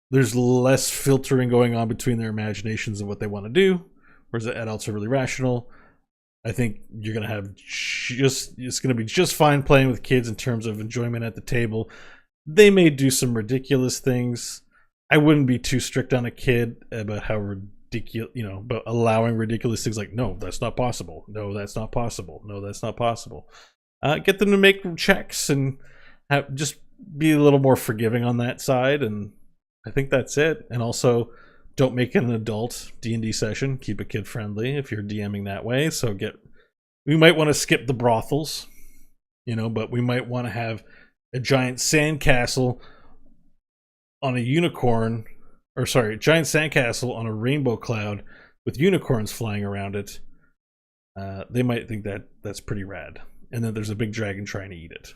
There's less filtering going on between their imaginations and what they want to do, whereas the adults are really rational. I think you're going to have it's going to be just fine playing with kids in terms of enjoyment at the table. They may do some ridiculous things. I wouldn't be too strict on a kid about how ridiculous, about allowing ridiculous things like, no, that's not possible. No, that's not possible. No, that's not possible. Get them to make checks and just be a little more forgiving on that side. And I think that's it. And also, don't make it an adult D&D session. Keep it kid friendly if you're DMing that way. So we might want to skip the brothels, but we might want to have a giant sandcastle on a giant sandcastle on a rainbow cloud with unicorns flying around it. They might think that that's pretty rad. And then there's a big dragon trying to eat it.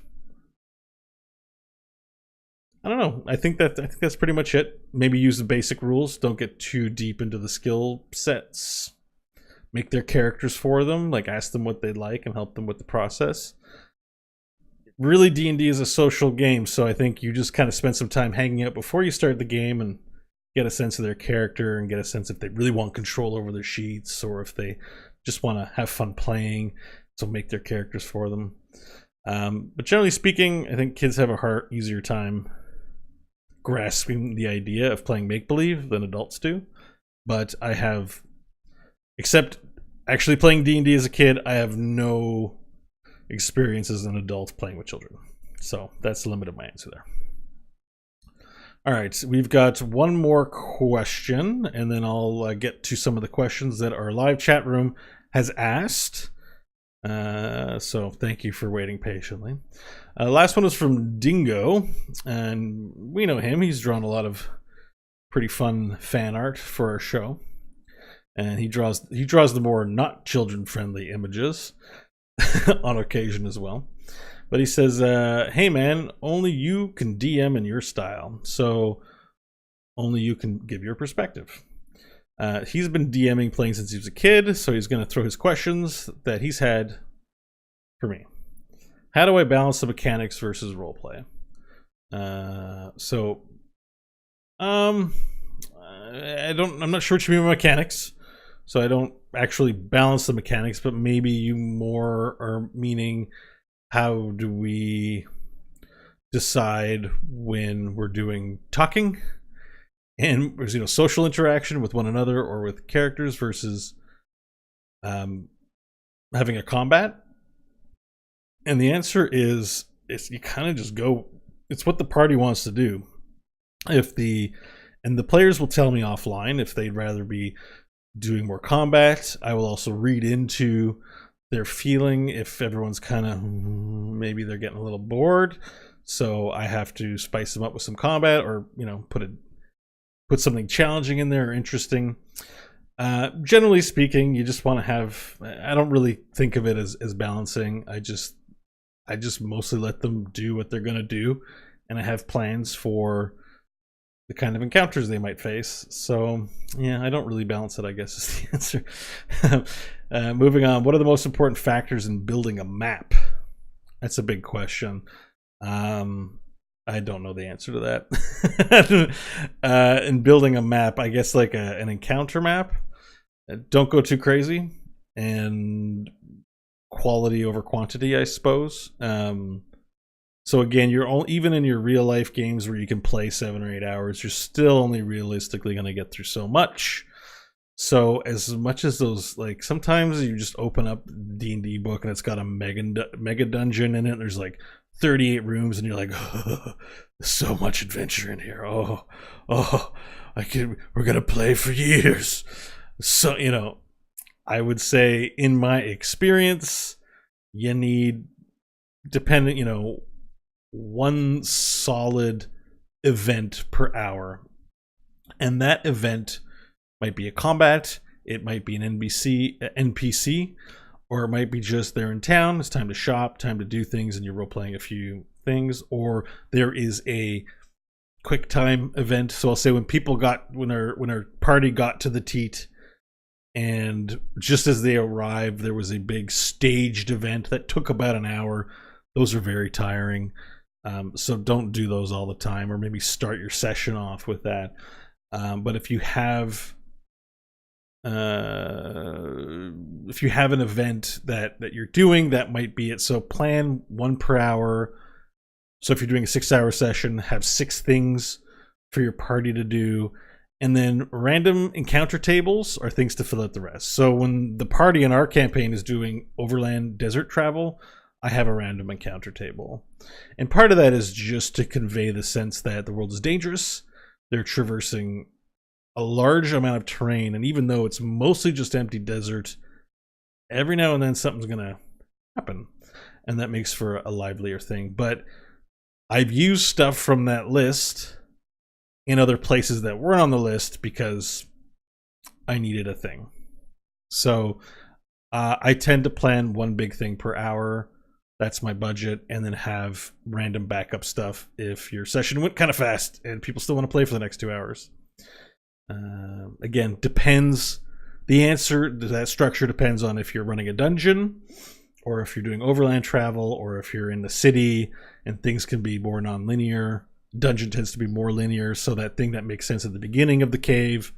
I don't know. I think that's pretty much it. Maybe use the basic rules. Don't get too deep into the skill sets. Make their characters for them. Like, ask them what they like and help them with the process. Really, D&D is a social game, so I think you just kind of spend some time hanging out before you start the game and get a sense of their character and get a sense if they really want control over their sheets or if they just want to have fun playing, so make their characters for them. But generally speaking, I think kids have a easier time grasping the idea of playing make-believe than adults do. But I have, except actually playing D&D as a kid, I have no experience as an adult playing with children. So that's the limit of my answer there. All right, we've got one more question, and then I'll get to some of the questions that our live chat room has asked. So thank you for waiting patiently. Last one was from Dingo, and we know him. He's drawn a lot of pretty fun fan art for our show, and he draws the more not children-friendly images on occasion as well. But he says, hey man, only you can DM in your style, so only you can give your perspective. He's been DMing playing since he was a kid, so he's going to throw his questions that he's had for me. How do I balance the mechanics versus roleplay? I'm not sure what you mean by mechanics, so I don't actually balance the mechanics, but maybe you more are meaning, how do we decide when we're doing talking and social interaction with one another or with characters versus having a combat? And the answer is, you kind of just go, it's what the party wants to do. And the players will tell me offline if they'd rather be doing more combat. I will also read into their feeling if everyone's kind of, maybe they're getting a little bored, so I have to spice them up with some combat, or put something challenging in there or interesting. Generally speaking, you just want to have, I don't really think of it as balancing. I just mostly let them do what they're going to do, and I have plans for the kind of encounters they might face. So yeah, I don't really balance it, I guess, is the answer. Moving on, what are the most important factors in building a map? That's a big question. I don't know the answer to that. In building a map, I guess like an encounter map, don't go too crazy, and quality over quantity, I suppose. So again, even in your real life games where you can play 7 or 8 hours, you're still only realistically going to get through so much. So as much as those, like, sometimes you just open up D&D book and it's got a mega dungeon in it, and there's like 38 rooms, and you're like, oh, there's so much adventure in here. We're gonna play for years. So I would say, in my experience, you need, one solid event per hour, and that event might be a combat, it might be an NPC, or it might be just they're in town, it's time to shop, time to do things, and you're role-playing a few things, or there is a quick time event. So I'll say when our party got to the teat, and just as they arrived, there was a big staged event that took about an hour. Those are very tiring. So don't do those all the time, or maybe start your session off with that. But if you have an event that you're doing, that might be it. So plan 1 per hour. So if you're doing a 6-hour session, have 6 things for your party to do, and then random encounter tables are things to fill out the rest. So when the party in our campaign is doing overland desert travel, I have a random encounter table, and part of that is just to convey the sense that the world is dangerous. They're traversing a large amount of terrain, and even though it's mostly just empty desert, every now and then something's gonna happen, and that makes for a livelier thing. But I've used stuff from that list in other places that weren't on the list because I needed a thing. So I tend to plan 1 big thing per hour. That's my budget, and then have random backup stuff if your session went kind of fast and people still want to play for the next 2 hours. Again, depends. The answer to that structure depends on if you're running a dungeon, or if you're doing overland travel, or if you're in the city and things can be more non-linear. Dungeon tends to be more linear, so that thing that makes sense at the beginning of the cave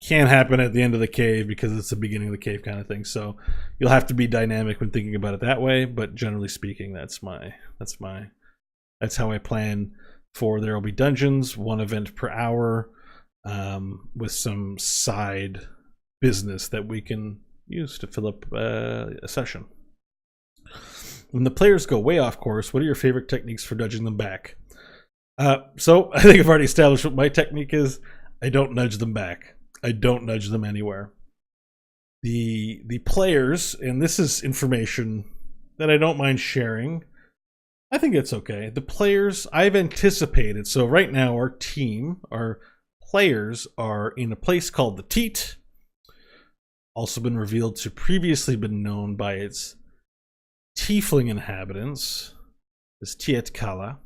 can't happen at the end of the cave because it's the beginning of the cave kind of thing. So you'll have to be dynamic when thinking about it that way, but generally speaking, that's how I plan for there will be dungeons, one event per hour, with some side business that we can use to fill up a session. When the players go way off course, what are your favorite techniques for nudging them back? So I think I've already established what my technique is. I don't nudge them back. I don't nudge them anywhere. The players, and this is information that I don't mind sharing, I think it's okay. The players, I've anticipated. So right now our players are in a place called the Teat. Also been revealed to previously been known by its tiefling inhabitants, as Tiet Kala,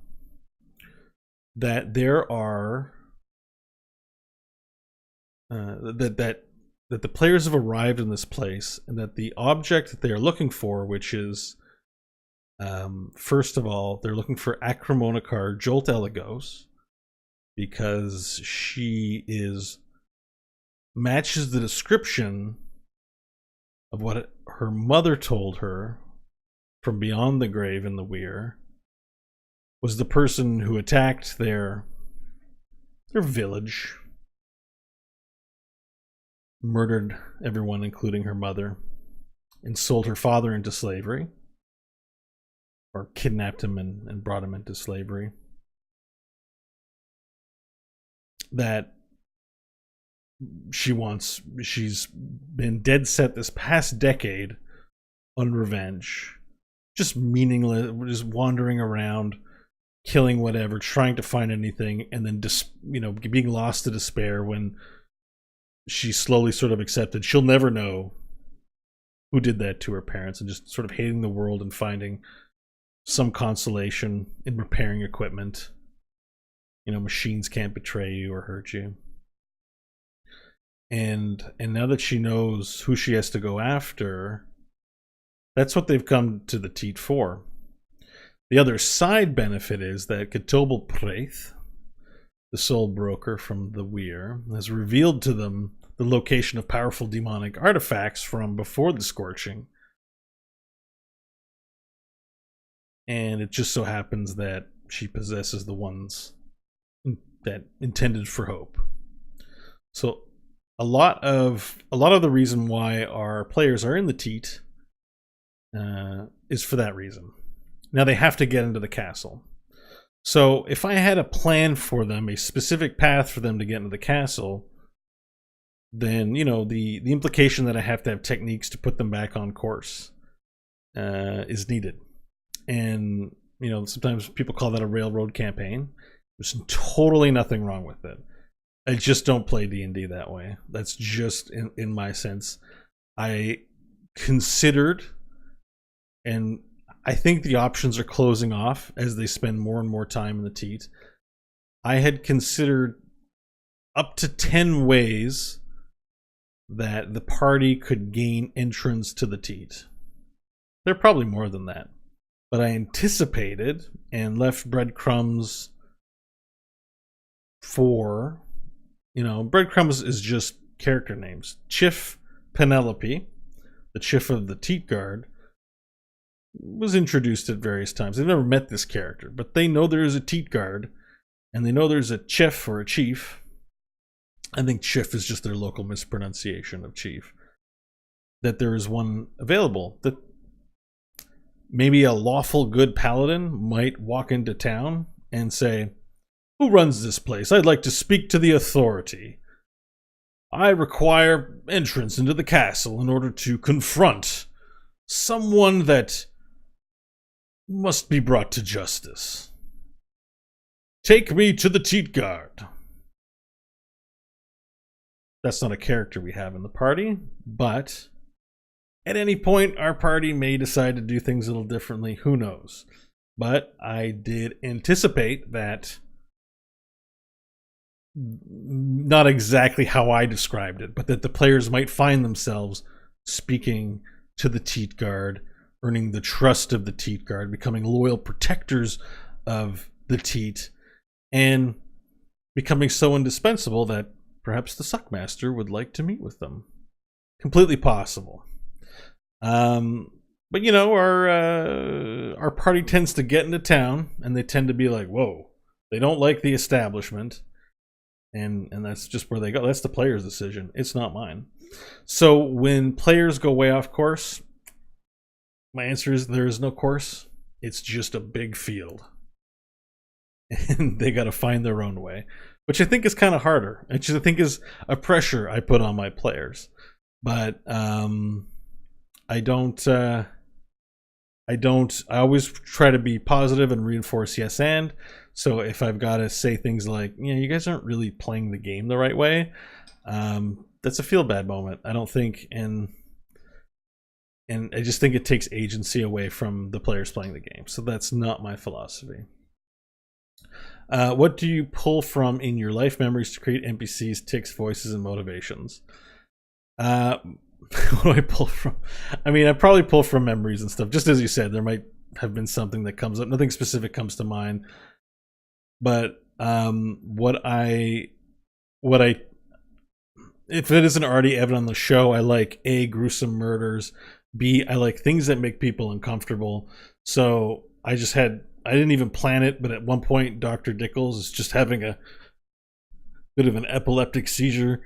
that there are that the players have arrived in this place, and that the object that they are looking for, which is first of all, they're looking for Acrimonikar Jolt Eligos, because she matches the description of what her mother told her from beyond the grave in the Weir, was the person who attacked their village, murdered everyone including her mother, and sold her father into slavery, or kidnapped him and brought him into slavery. That she's been dead set this past decade on revenge, just meaningless, just wandering around, killing whatever, trying to find anything, and then being lost to despair when she slowly sort of accepted she'll never know who did that to her parents, and just sort of hating the world and finding some consolation in repairing equipment. Machines can't betray you or hurt you. And now that she knows who she has to go after, that's what they've come to the Teat for. The other side benefit is that Ketobel Praith, the soul broker from the Weir, has revealed to them the location of powerful demonic artifacts from before the Scorching. And it just so happens that she possesses the ones that intended for hope. So a lot of the reason why our players are in the Teat is for that reason. Now they have to get into the castle. So if I had a plan for them, a specific path for them to get into the castle, then the implication that I have to have techniques to put them back on course is needed. And sometimes people call that a railroad campaign. There's totally nothing wrong with it. I just don't play D&D that way. That's just in my sense. I considered, and I think the options are closing off as they spend more and more time in the Teat. I had considered up to 10 ways that the party could gain entrance to the Teat. There are probably more than that. But I anticipated and left breadcrumbs for, breadcrumbs is just character names. Chief Penelope, the Chief of the Teat Guard, was introduced at various times. They've never met this character, but they know there is a Teat Guard, and they know there's a Chief or a Chief. I think Chief is just their local mispronunciation of Chief. That there is one available. That maybe a lawful good paladin might walk into town and say, "Who runs this place? I'd like to speak to the authority. I require entrance into the castle in order to confront someone that must be brought to justice. Take me to the Teat Guard." That's not a character we have in the party, but at any point our party may decide to do things a little differently. Who knows? But I did anticipate that, not exactly how I described it, but that the players might find themselves speaking to the Teat Guard, earning the trust of the Teat Guard, becoming loyal protectors of the Teat, and becoming so indispensable that perhaps the Suckmaster would like to meet with them. Completely possible. But our party tends to get into town, and they tend to be like, "Whoa!" They don't like the establishment, and that's just where they go. That's the player's decision. It's not mine. So when players go way off course, my answer is there is no course. It's just a big field, and they got to find their own way, which I think is kind of harder. Which I think is a pressure I put on my players. But I don't. I always try to be positive and reinforce yes and. So if I've got to say things like, you guys aren't really playing the game the right way, that's a feel bad moment. I don't think, and I just think it takes agency away from the players playing the game. So that's not my philosophy. What do you pull from in your life memories to create NPCs, ticks, voices, and motivations? What do I pull from? I mean, I probably pull from memories and stuff. Just as you said, there might have been something that comes up. Nothing specific comes to mind. But what I if it isn't already evident on the show, I like A, gruesome murders. B, I like things that make people uncomfortable. So I didn't even plan it, but at one point Dr. Dickles is just having a bit of an epileptic seizure.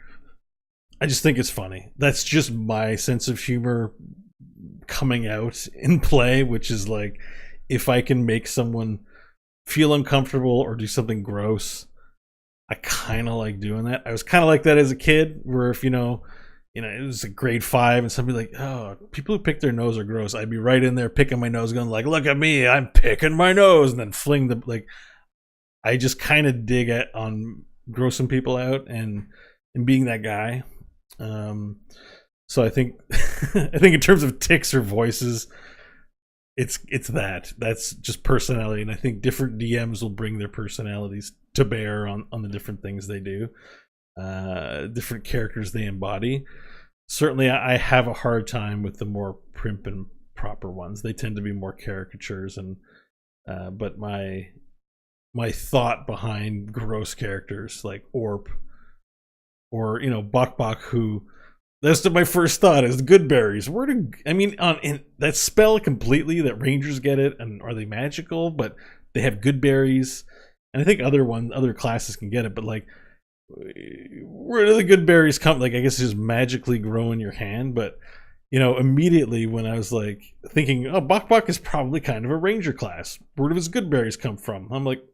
I just think it's funny. That's just my sense of humor coming out in play, which is like, if I can make someone feel uncomfortable or do something gross, I kind of like doing that. I was kind of like that as a kid, where if it was a grade 5 and somebody like, oh, people who pick their nose are gross, I'd be right in there picking my nose, going like, look at me, I'm picking my nose, and then fling the like. I just kind of dig on grossing people out and being that guy. So I think in terms of ticks or voices, it's that's just personality, and I think different DMs will bring their personalities to bear on the different things they do, different characters they embody. Certainly I have a hard time with the more prim and proper ones. They tend to be more caricatures, and but my thought behind gross characters like Orp or Bok Bok, who that's my first thought is good berries. In that spell completely that rangers get it, and are they magical? But they have good berries, and I think other classes can get it. But like, where do the good berries come? Like, I guess just magically grow in your hand. But immediately when I was like thinking, oh, Bok Bok is probably kind of a ranger class. Where do his good berries come from? I'm like,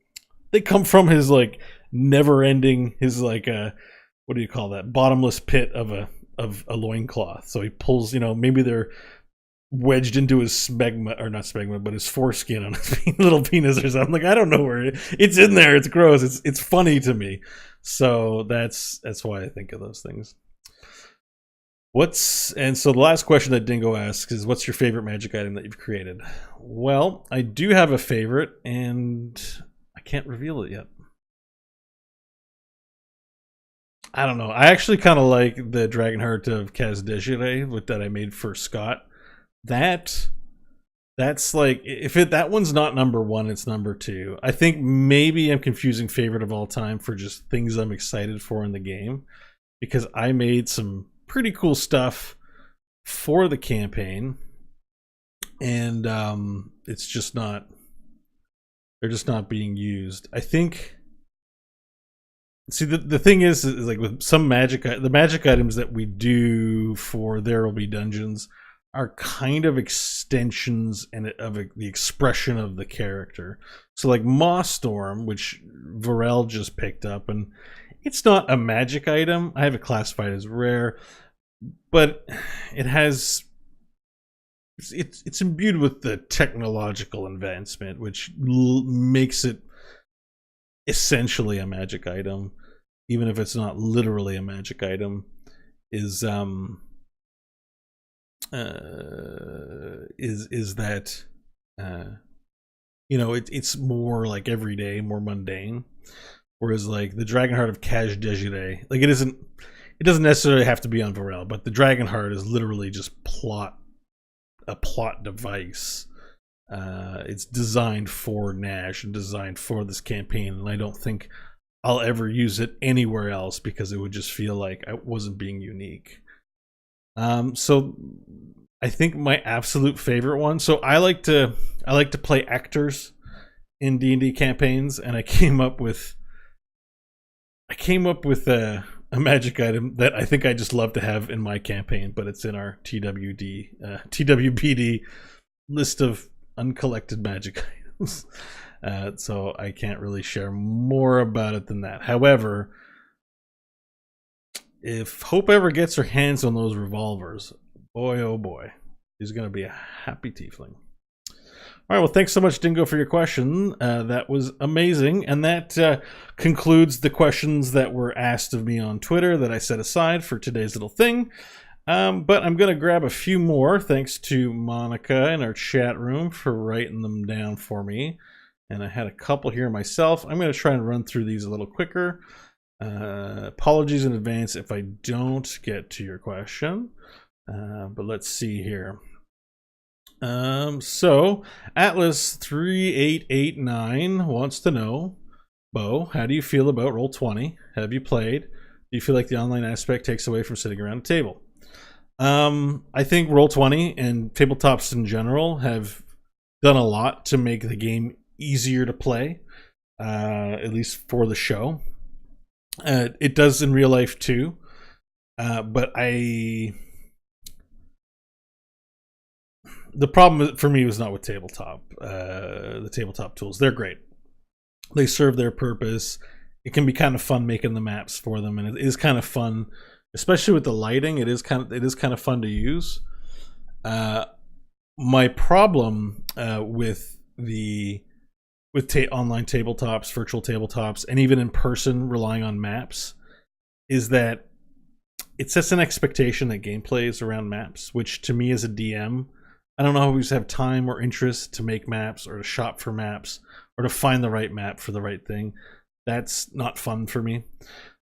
they come from his like never-ending, his like what do you call that, bottomless pit of a loincloth. So he pulls, maybe they're wedged into his smegma, or not smegma, but his foreskin on his little penis or something. Like, I don't know where it's in there. It's gross. It's funny to me. So that's why I think of those things. And so the last question that Dingo asks is, what's your favorite magic item that you've created? Well, I do have a favorite, and I can't reveal it yet. I don't know. I actually kind of like the Dragonheart of Kaz Desiree that I made for Scott. That's like, that one's not number 1, it's number 2. I think maybe I'm confusing favorite of all time for just things I'm excited for in the game, because I made some pretty cool stuff for the campaign, and they're just not being used. I think. See, the thing is like with some the magic items that we do for There Will Be Dungeons are kind of extensions of the expression of the character. So like Moss Storm, which Varel just picked up, and it's not a magic item. I have it classified as rare, but it's imbued with the technological advancement, which makes it essentially a magic item, even if it's not literally a magic item. Is that it's more like everyday, more mundane, whereas like the Dragonheart of Kaz Desiree, like it doesn't necessarily have to be on Varel, but the Dragonheart is literally just a plot device It's designed for Nash and designed for this campaign, and I don't think I'll ever use it anywhere else because it would just feel like I wasn't being unique. So I think my absolute favorite one. So I like to play actors in D&D campaigns, and I came up with a magic item that I think I just love to have in my campaign, but it's in our TWBD list of uncollected magic items. So I can't really share more about it than that. However, if Hope ever gets her hands on those revolvers, boy, oh boy, she's going to be a happy tiefling. All right, well, thanks so much, Dingo, for your question. That was amazing. And that concludes the questions that were asked of me on Twitter that I set aside for today's little thing. But I'm going to grab a few more, thanks to Monica in our chat room for writing them down for me. And I had a couple here myself. I'm going to try and run through these a little quicker. Apologies in advance if I don't get to your question. But let's see here. So Atlas3889 wants to know, Bo, how do you feel about Roll20? Have you played? Do you feel like the online aspect takes away from sitting around a table? I think Roll20 and tabletops in general have done a lot to make the game easier to play, at least for the show. It does in real life too, but the problem for me was not with tabletop. The tabletop tools, they're great. They serve their purpose. It can be kind of fun making the maps for them, and it is kind of fun, especially with the lighting. It is kind of fun to use. My problem with online tabletops, virtual tabletops, and even in person relying on maps is that it sets an expectation that gameplay is around maps, which to me as a DM, I don't always have time or interest to make maps or to shop for maps or to find the right map for the right thing. That's not fun for me.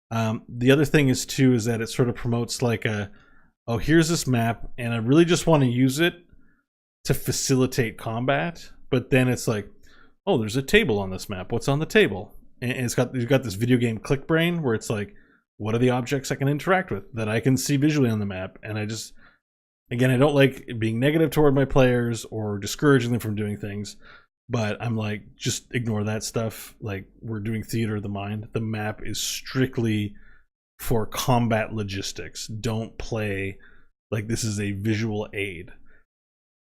The other thing is that it sort of promotes like oh, here's this map and I really just want to use it to facilitate combat. But then it's like, oh, there's a table on this map. What's on the table? And you've got this video game click brain where it's like, what are the objects I can interact with that I can see visually on the map? And I don't like being negative toward my players or discouraging them from doing things, but I'm like, just ignore that stuff. Like, we're doing theater of the mind. The map is strictly for combat logistics. Don't play like this is a visual aid.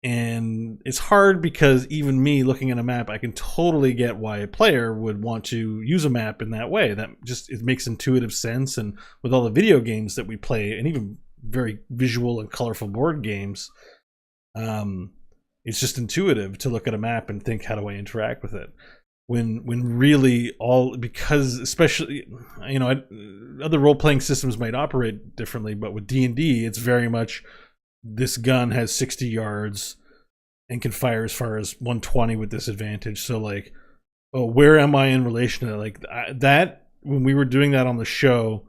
And it's hard because even me looking at a map, I can totally get why a player would want to use a map in that way. That just, it makes intuitive sense. And with all the video games that we play, and even very visual and colorful board games, it's just intuitive to look at a map and think, how do I interact with it? When really because especially, other role-playing systems might operate differently, but with D&D, it's very much, this gun has 60 yards and can fire as far as 120 with disadvantage. So like, oh, where am I in relation to that? Like that, when we were doing that on the show,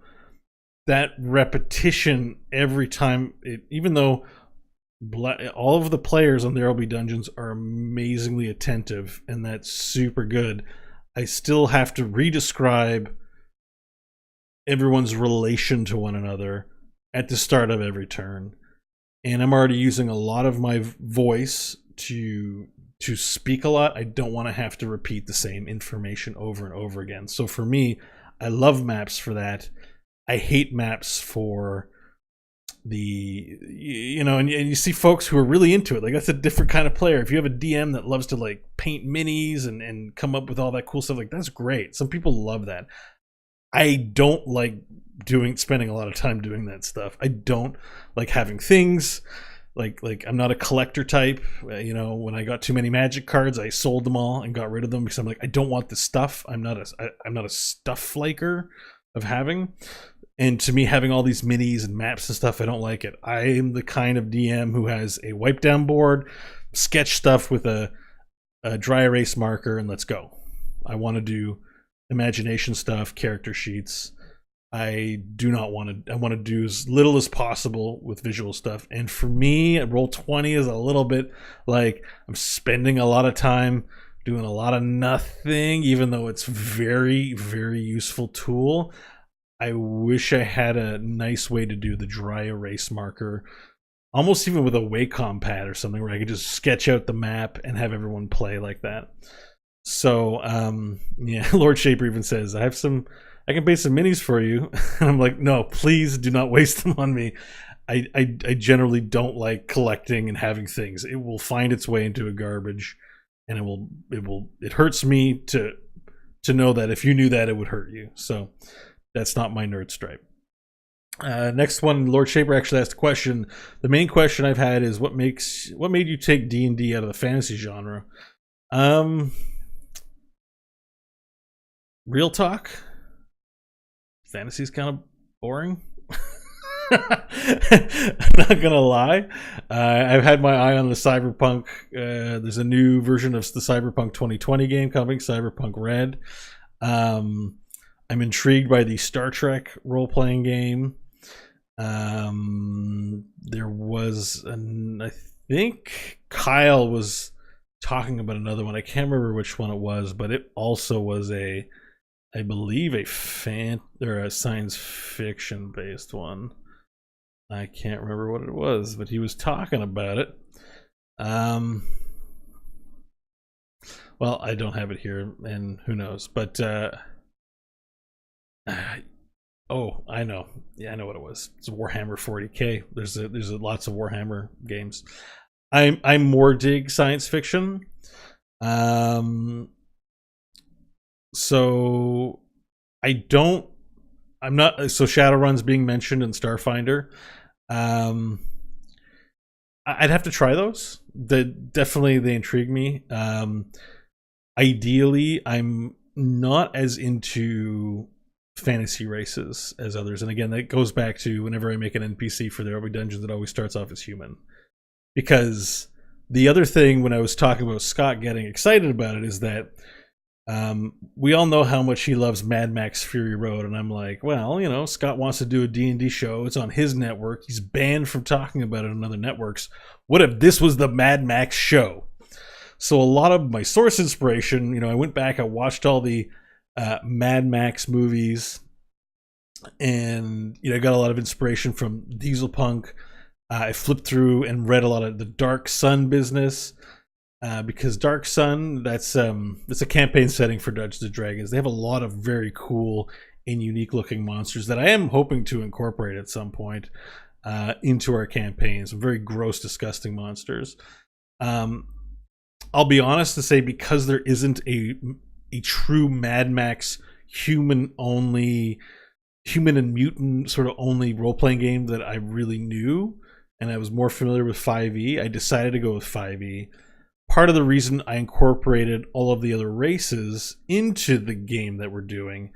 that repetition every time, even though all of the players on There Will Be Dungeons are amazingly attentive and that's super good, I still have to re-describe everyone's relation to one another at the start of every turn. And I'm already using a lot of my voice to speak a lot. I don't want to have to repeat the same information over and over again. So for me, I love maps for that. I hate maps for the, and you see folks who are really into it. Like, that's a different kind of player. If you have a DM that loves to like paint minis and come up with all that cool stuff, like, that's great. Some people love that. I don't like spending a lot of time doing that stuff. I don't like having things like I'm not a collector type. When I got too many magic cards, I sold them all and got rid of them because I'm like, I don't want the stuff. I'm not a stuff liker of having. And to me, having all these minis and maps and stuff, I don't like it. I am the kind of DM who has a wipe down board, sketch stuff with a dry erase marker, and let's go. I want to do imagination stuff, character sheets. I do not want to. I want to do as little as possible with visual stuff. And for me, Roll20 is a little bit like I'm spending a lot of time doing a lot of nothing, even though it's very, very useful tool. I wish I had a nice way to do the dry erase marker, almost even with a Wacom pad or something, where I could just sketch out the map and have everyone play like that. So, yeah, Lord Shaper even says, I can base some minis for you. And I'm like, no, please do not waste them on me. I generally don't like collecting and having things. It will find its way into a garbage, and it hurts me to know that if you knew that, it would hurt you. So that's not my nerd stripe. Next one, Lord Shaper actually asked a question. The main question I've had is what made you take D&D out of the fantasy genre? Real talk, fantasy's kind of boring. I'm not gonna lie. I've had my eye on the Cyberpunk. There's a new version of the Cyberpunk 2020 game coming, Cyberpunk Red. I'm intrigued by the Star Trek role-playing game. There was I think Kyle was talking about another one. I can't remember which one it was, but it also was I believe a science fiction based one. I can't remember what it was, but he was talking about it. Well, I don't have it here, and who knows? But oh, I know. Yeah, I know what it was. It's Warhammer 40K. There's lots of Warhammer games. I'm more dig science fiction. So I'm not. So Shadowrun's being mentioned in Starfinder. I'd have to try those. They intrigue me. Ideally, I'm not as into fantasy races as others, and again, that goes back to whenever I make an NPC for the RB Dungeons, it always starts off as human. Because the other thing, when I was talking about Scott getting excited about it, is that we all know how much he loves Mad Max Fury Road, and I'm like, well, Scott wants to do a D&D show. It's on his network. He's banned from talking about it on other networks. What if this was the Mad Max show? So a lot of my source inspiration, I went back, I watched all the Mad Max movies, and I got a lot of inspiration from Dieselpunk. I flipped through and read a lot of the Dark Sun business. Because Dark Sun, that's a campaign setting for Dungeons and Dragons. They have a lot of very cool and unique looking monsters that I am hoping to incorporate at some point into our campaigns. Some very gross, disgusting monsters. I'll be honest to say, because there isn't a true Mad Max human and mutant sort of only role playing game that I really knew, and I was more familiar with 5e, I decided to go with 5e. Part of the reason I incorporated all of the other races into the game that we're doing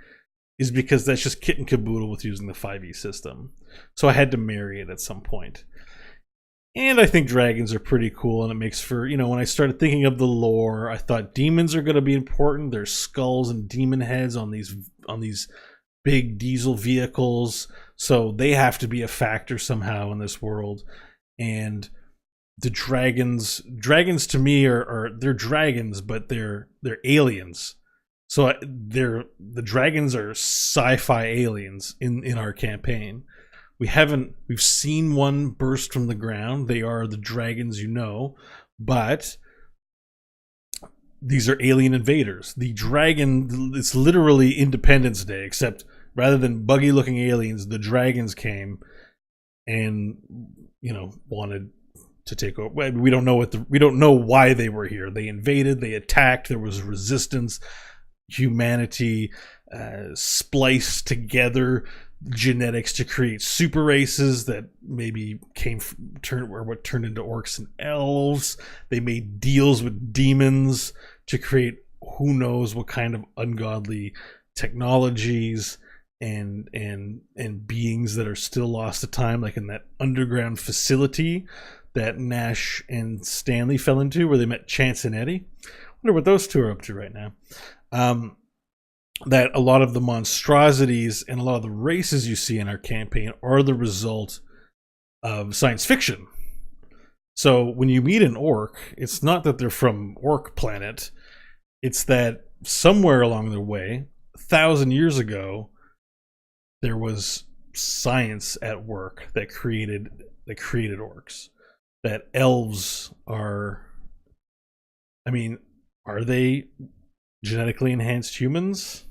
is because that's just kit and caboodle with using the 5e system. So I had to marry it at some point. And I think dragons are pretty cool, and it makes for, when I started thinking of the lore, I thought demons are going to be important. There's skulls and demon heads on these big diesel vehicles, so they have to be a factor somehow in this world. And the dragons to me they're dragons, but they're aliens. So the dragons are sci-fi aliens in our campaign. We've seen one burst from the ground. They are the dragons, but these are alien invaders. The dragon, it's literally Independence Day, except rather than buggy looking aliens, the dragons came and wanted to take over. We don't know why they were here. They invaded, they attacked, there was resistance. Humanity spliced together genetics to create super races that maybe turned into orcs and elves. They made deals with demons to create who knows what kind of ungodly technologies and beings that are still lost to time, like in that underground facility that Nash and Stanley fell into, where they met Chance and Eddie. I wonder what those two are up to right now. that a lot of the monstrosities and a lot of the races you see in our campaign are the result of science fiction. So when you meet an orc, it's not that they're from Orc Planet. It's that somewhere along the way, 1,000 years ago, there was science at work that created orcs. That elves are, I mean, are they genetically enhanced humans?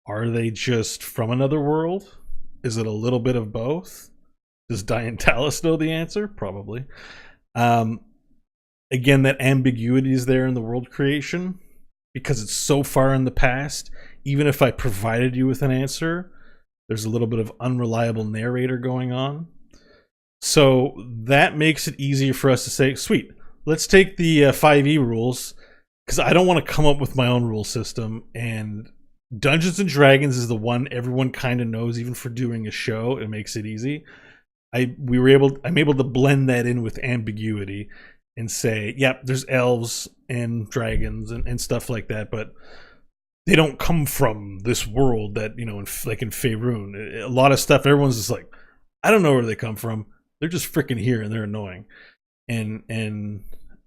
Are they just from another world? Is it a little bit of both? Does Diane Tallis know the answer? Probably. Again, that ambiguity is there in the world creation because it's so far in the past. Even if I provided you with an answer, there's a little bit of unreliable narrator going on. So that makes it easier for us to say, sweet, let's take the 5e rules, because I don't want to come up with my own rule system. And Dungeons and Dragons is the one everyone kind of knows, even for doing a show. It makes it easy. I'm able to blend that in with ambiguity and say, yep, there's elves and dragons and stuff like that, but they don't come from this world that, like in Faerun. A lot of stuff, everyone's just like, I don't know where they come from. They're just freaking here and they're annoying. And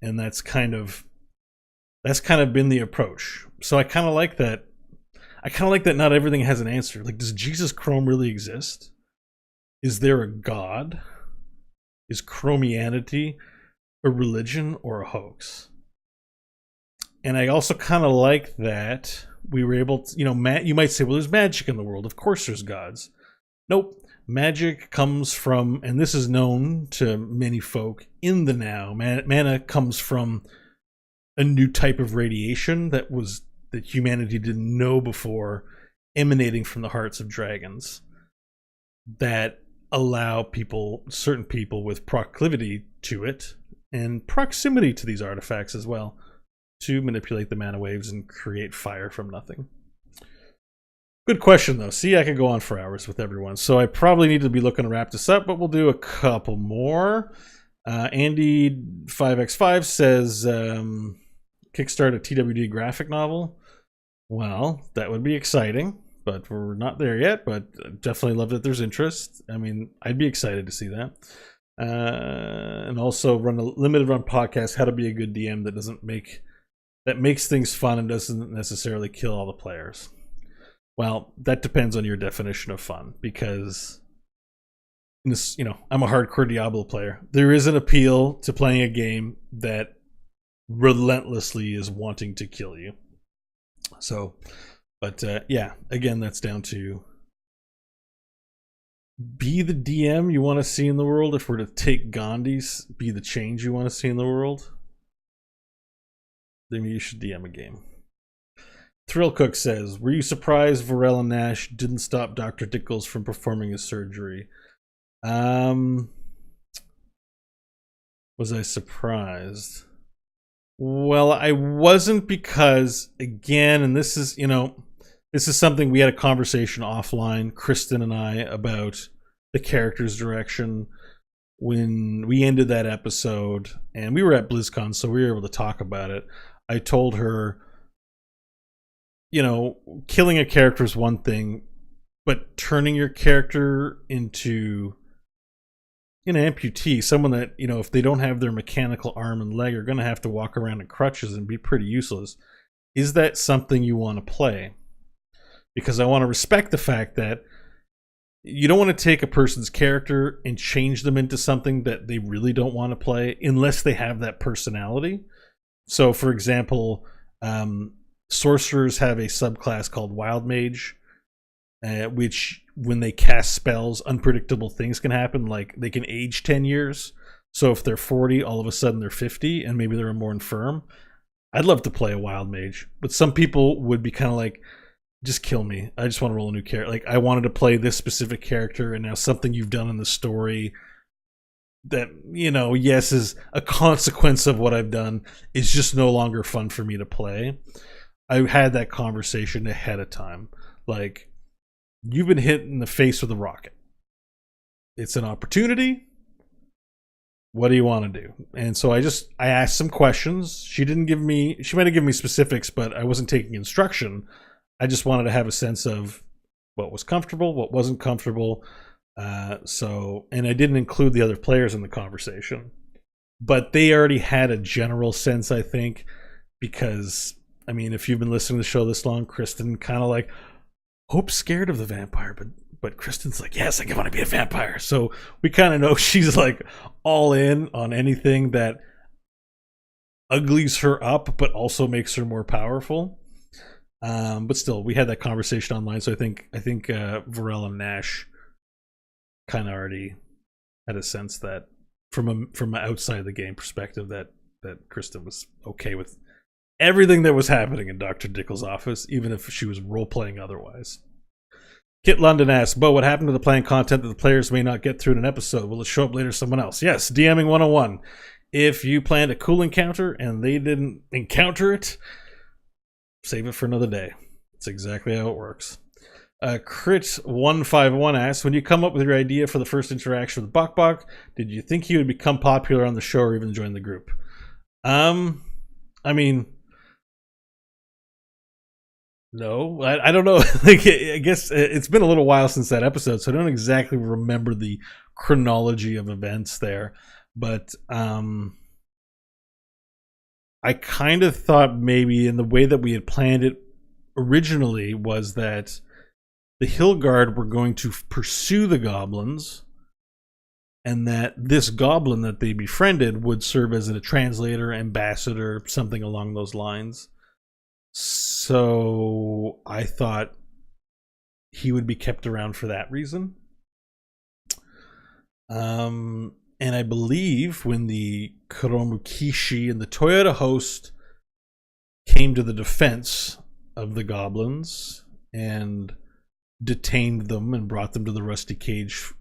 that's kind of been the approach. So I kind of like that. I kind of like that not everything has an answer. Like, does Jesus Chrome really exist? Is there a god? Is Chromianity a religion or a hoax? And I also kind of like that we were able to, you might say, well, there's magic in the world. Of course there's gods. Nope. Magic comes from, and this is known to many folk in the now, mana comes from a new type of radiation that humanity didn't know before, emanating from the hearts of dragons that allow certain people with proclivity to it and proximity to these artifacts as well to manipulate the mana waves and create fire from nothing. Good question, though. See, I could go on for hours with everyone, so I probably need to be looking to wrap this up, but we'll do a couple more. Andy 5x5 says, kickstart a TWD graphic novel. Well, that would be exciting, but we're not there yet, but definitely love that there's interest. I mean, I'd be excited to see that. And also run a limited run podcast, how to be a good DM that makes things fun and doesn't necessarily kill all the players. Well, that depends on your definition of fun, because I'm a hardcore Diablo player. There is an appeal to playing a game that relentlessly is wanting to kill you. So, but yeah, again, that's down to be the DM you want to see in the world. If we're to take Gandhi's, be the change you want to see in the world, then you should DM a game. Thrill Cook says, were you surprised Varela Nash didn't stop Dr. Dickles from performing his surgery? Was I surprised? Well, I wasn't, because, again, and this is something we had a conversation offline, Kristen and I, about the character's direction when we ended that episode, and we were at BlizzCon, so we were able to talk about it. I told her, killing a character is one thing, but turning your character into an amputee, someone that, if they don't have their mechanical arm and leg, are going to have to walk around in crutches and be pretty useless. Is that something you want to play? Because I want to respect the fact that you don't want to take a person's character and change them into something that they really don't want to play unless they have that personality. So, for example, sorcerers have a subclass called Wild Mage, which, when they cast spells, unpredictable things can happen. Like, they can age 10 years. So if they're 40, all of a sudden they're 50, and maybe they're more infirm. I'd love to play a Wild Mage, but some people would be kind of like, just kill me. I just want to roll a new character. Like, I wanted to play this specific character, and now something you've done in the story that, yes, is a consequence of what I've done is just no longer fun for me to play. I had that conversation ahead of time. Like, you've been hit in the face with a rocket. It's an opportunity. What do you want to do? And so I asked some questions. She might have given me specifics, but I wasn't taking instruction. I just wanted to have a sense of what was comfortable, what wasn't comfortable. And I didn't include the other players in the conversation, but they already had a general sense, I think, because, I mean, if you've been listening to the show this long, Kristen kind of like, Hope's scared of the vampire, but Kristen's like, yes, I want to be a vampire. So we kind of know she's like all in on anything that uglies her up, but also makes her more powerful. But still, we had that conversation online, so I think Varel and Nash kind of already had a sense that from an outside the game perspective that Kristen was okay with everything that was happening in Dr. Dickel's office, even if she was role playing otherwise. Kit London asks, Bo, what happened to the planned content that the players may not get through in an episode? Will it show up later to someone else? Yes, DMing 101. If you planned a cool encounter and they didn't encounter it, save it for another day. That's exactly how it works. Crit151 asks, when you come up with your idea for the first interaction with Bok Bok, did you think he would become popular on the show or even join the group? I mean, no, I don't know. Like, I guess it's been a little while since that episode, so I don't exactly remember the chronology of events there. But I kind of thought maybe in the way that we had planned it originally was that the Hillguard were going to pursue the goblins, and that this goblin that they befriended would serve as a translator, ambassador, something along those lines. So I thought he would be kept around for that reason. And I believe when the Kuromukishi and the Toyota host came to the defense of the goblins and detained them and brought them to the Rusty Cage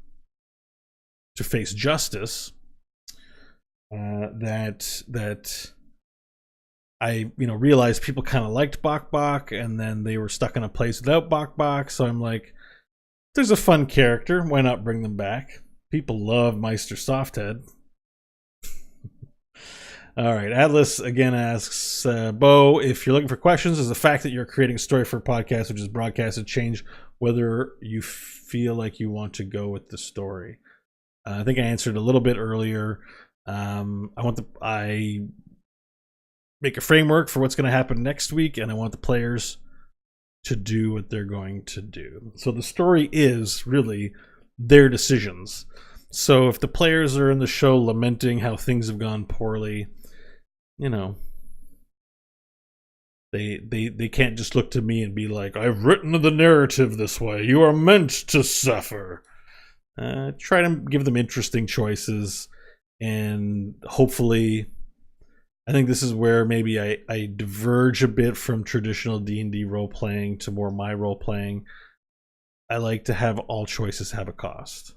to face justice, that I realized people kind of liked Bok Bok, and then they were stuck in a place without Bok Bok. So I'm like, there's a fun character, why not bring them back? People love Meister Softhead. All right, Atlas again asks, Bo, if you're looking for questions, does the fact that you're creating a story for a podcast which is broadcasted change whether you feel like you want to go with the story? I think I answered a little bit earlier. I make a framework for what's going to happen next week, and I want the players to do what they're going to do. So the story is really their decisions. So if the players are in the show lamenting how things have gone poorly, they can't just look to me and be like, I've written the narrative this way. You are meant to suffer. Try to give them interesting choices, and hopefully, I think this is where maybe I diverge a bit from traditional D&D role playing to more my role playing. I like to have all choices have a cost.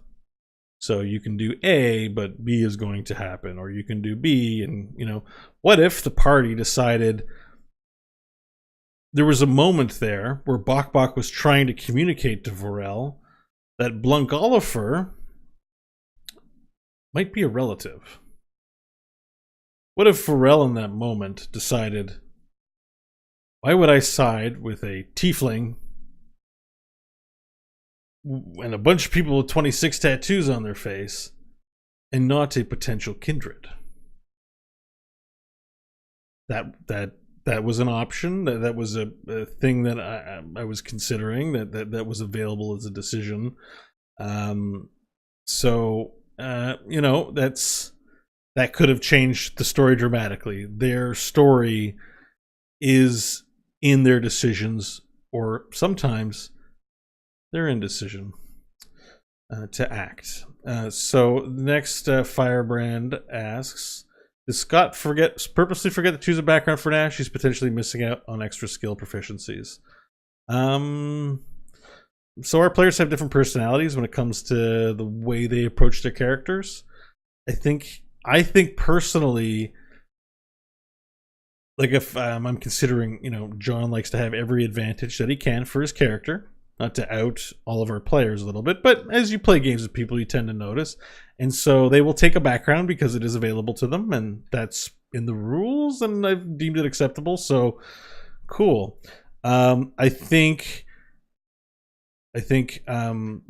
So you can do A, but B is going to happen, or you can do B, and what if the party decided there was a moment there where Bok Bok was trying to communicate to Varel that Blunkolifer might be a relative. What if Varel in that moment decided, why would I side with a tiefling and a bunch of people with 26 tattoos on their face and not a potential kindred? That was an option. That was a thing that I was considering. That was available as a decision. That could have changed the story dramatically. Their story is in their decisions, or sometimes their indecision to act. So next, Firebrand asks, did Scott purposely forget to choose a background for Nash? He's potentially missing out on extra skill proficiencies. So our players have different personalities when it comes to the way they approach their characters. I think personally, like if I'm considering, John likes to have every advantage that he can for his character, not to out all of our players a little bit, but as you play games with people, you tend to notice. And so they will take a background because it is available to them, and that's in the rules, and I've deemed it acceptable, so cool. I think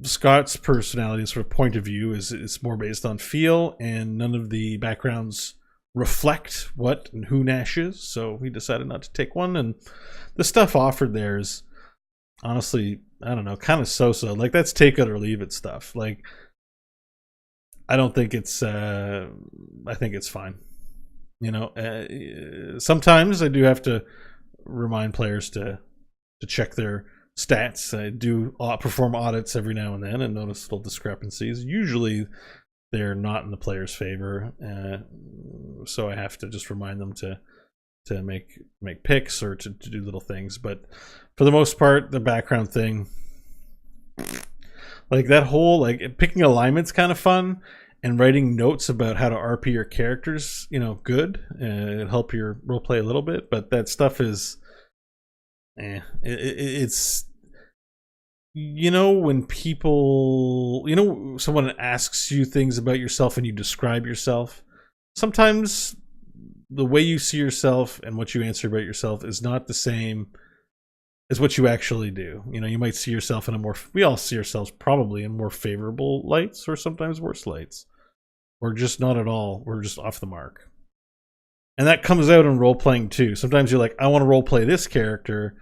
Scott's personality and sort of point of view is more based on feel, and none of the backgrounds reflect what and who Nash is. So he decided not to take one, and the stuff offered there is honestly, I don't know, kind of so-so. Like, that's take it or leave it stuff. Like, I don't think it's. I think it's fine. You know, sometimes I do have to remind players to check their stats. I do perform audits every now and then and notice little discrepancies. Usually they're not in the player's favor, so I have to just remind them to make picks or to do little things. But for the most part, the background thing, like that whole, like, picking alignment's kind of fun, and writing notes about how to RP your characters, you know, good, and help your roleplay a little bit. But that stuff is, it's, you know, when people, you know, someone asks you things about yourself and you describe yourself, sometimes the way you see yourself and what you answer about yourself is not the same as what you actually do. You know, you might see yourself in a more, we all see ourselves probably in more favorable lights, or sometimes worse lights, or just not at all. We're just off the mark. And that comes out in role playing too. Sometimes you're like, I want to role play this character,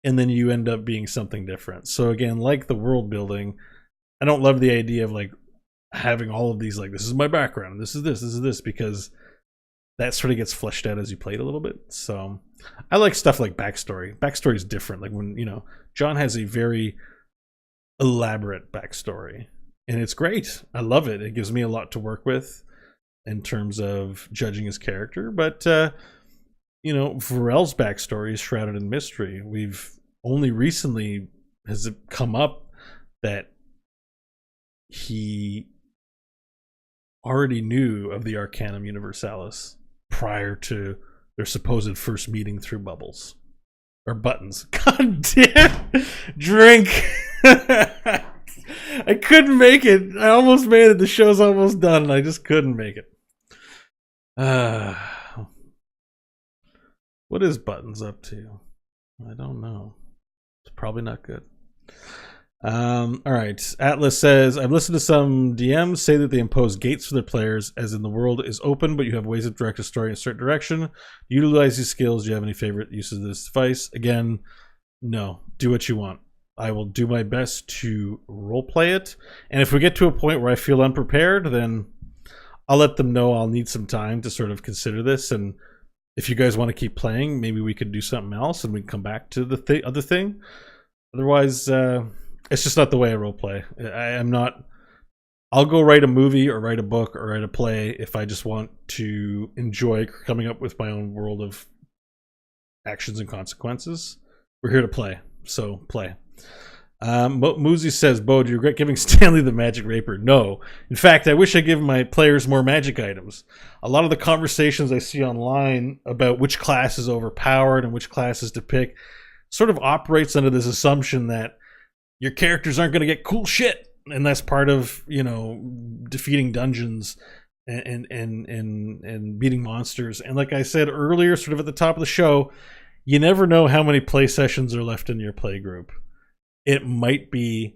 and then you end up being something different. So again, like the world building, I don't love the idea of like having all of these, like, this is my background, this is this, because that sort of gets fleshed out as you play it a little bit. So I like stuff like backstory. Backstory is different. Like, when, you know, John has a very elaborate backstory, and it's great. I love it. It gives me a lot to work with in terms of judging his character. But you know, Varel's backstory is shrouded in mystery. We've only recently has it come up that he already knew of the Arcanum Universalis prior to their supposed first meeting through bubbles or buttons. God damn, drink. I couldn't make it. I almost made it. The show's almost done, and I just couldn't make it. What is Buttons up to? I don't know. It's probably not good. All right. Atlas says, I've listened to some DMs say that they impose gates for their players, as in the world is open, but you have ways of direct a story in a certain direction. Utilize these skills. Do you have any favorite uses of this device? Again, no. Do what you want. I will do my best to roleplay it. And if we get to a point where I feel unprepared, then I'll let them know I'll need some time to sort of consider this. And if you guys want to keep playing, maybe we could do something else and we can come back to the other thing. Otherwise, it's just not the way I roleplay. I'm not. I'll go write a movie or write a book or write a play if I just want to enjoy coming up with my own world of actions and consequences. We're here to play, so play. Moosey says, Bo, do you regret giving Stanley the magic rapier? No. In fact, I wish I give my players more magic items. A lot of the conversations I see online about which class is overpowered and which classes to pick sort of operates under this assumption that your characters aren't going to get cool shit, and that's part of, you know, defeating dungeons and beating monsters. And like I said earlier, sort of at the top of the show, you never know how many play sessions are left in your play group. It might be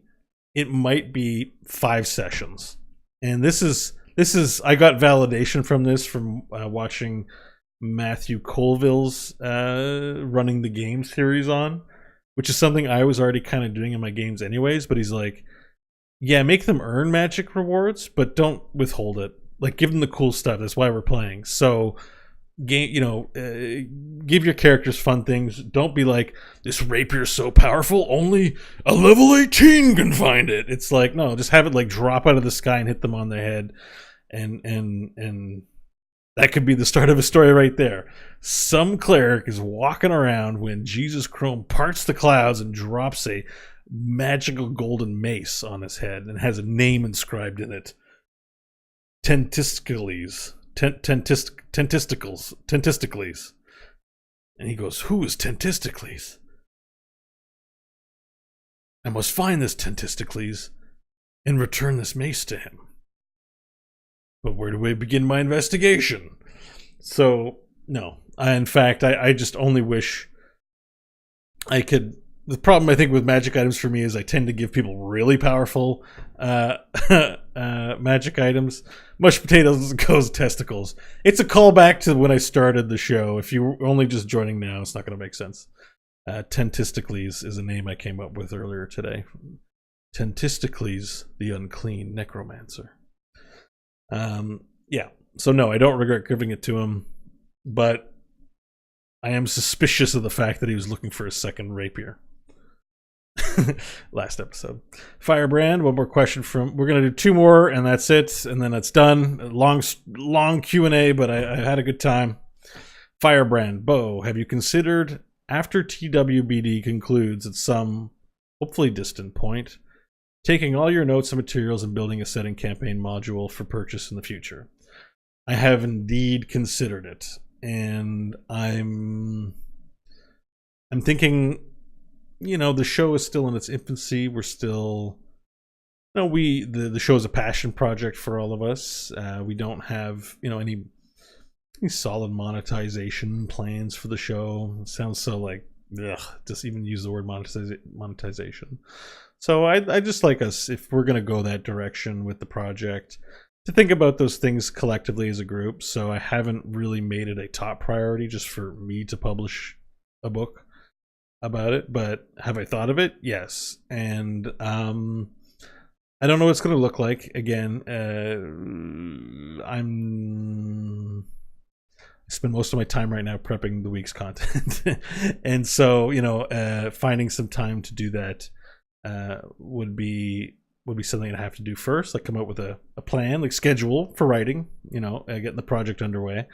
5 sessions, and this is I got validation from this from watching Matthew Colville's running the game series on, which is something I was already kind of doing in my games anyways. But he's like, yeah, make them earn magic rewards, but don't withhold it. Like, give them the cool stuff. That's why we're playing. So, game, you know, give your characters fun things. Don't be like, this rapier's so powerful, only a level 18 can find it. It's like, no, just have it like drop out of the sky and hit them on the head, and that could be the start of a story right there. Some cleric is walking around when Jesus Chrome parts the clouds and drops a magical golden mace on his head and has a name inscribed in it. Tentiscles. Tentiscles. And he goes, who is Tentiscles? I must find this Tentiscles and return this mace to him. But where do I begin my investigation? So, no. In fact, I just only wish I could. The problem I think with magic items for me is I tend to give people really powerful uh, magic items. Mashed potatoes goes testicles. It's a callback to when I started the show. If you're only just joining now, it's not going to make sense. Tentisticles is a name I came up with earlier today. Tentisticles, the unclean necromancer. Yeah. So no, I don't regret giving it to him, but I am suspicious of the fact that he was looking for a second rapier. Last episode. Firebrand, one more question from. We're gonna do two more, and that's it, and then that's done. Long Q&A, but I had a good time. Firebrand, Bo, have you considered after TWBD concludes at some hopefully distant point, taking all your notes and materials and building a setting campaign module for purchase in the future? I have indeed considered it, and I'm thinking, the show is still in its infancy. We're still, the show is a passion project for all of us. We don't have, any solid monetization plans for the show. It sounds so like, just even use the word monetization. So I just like us, if we're going to go that direction with the project, to think about those things collectively as a group. So I haven't really made it a top priority just for me to publish a book about it, but have I thought of it? Yes. And I don't know what it's going to look like. Again, I spend most of my time right now prepping the week's content. And so, finding some time to do that would be something I'd have to do first, like come up with a plan, like schedule for writing, getting the project underway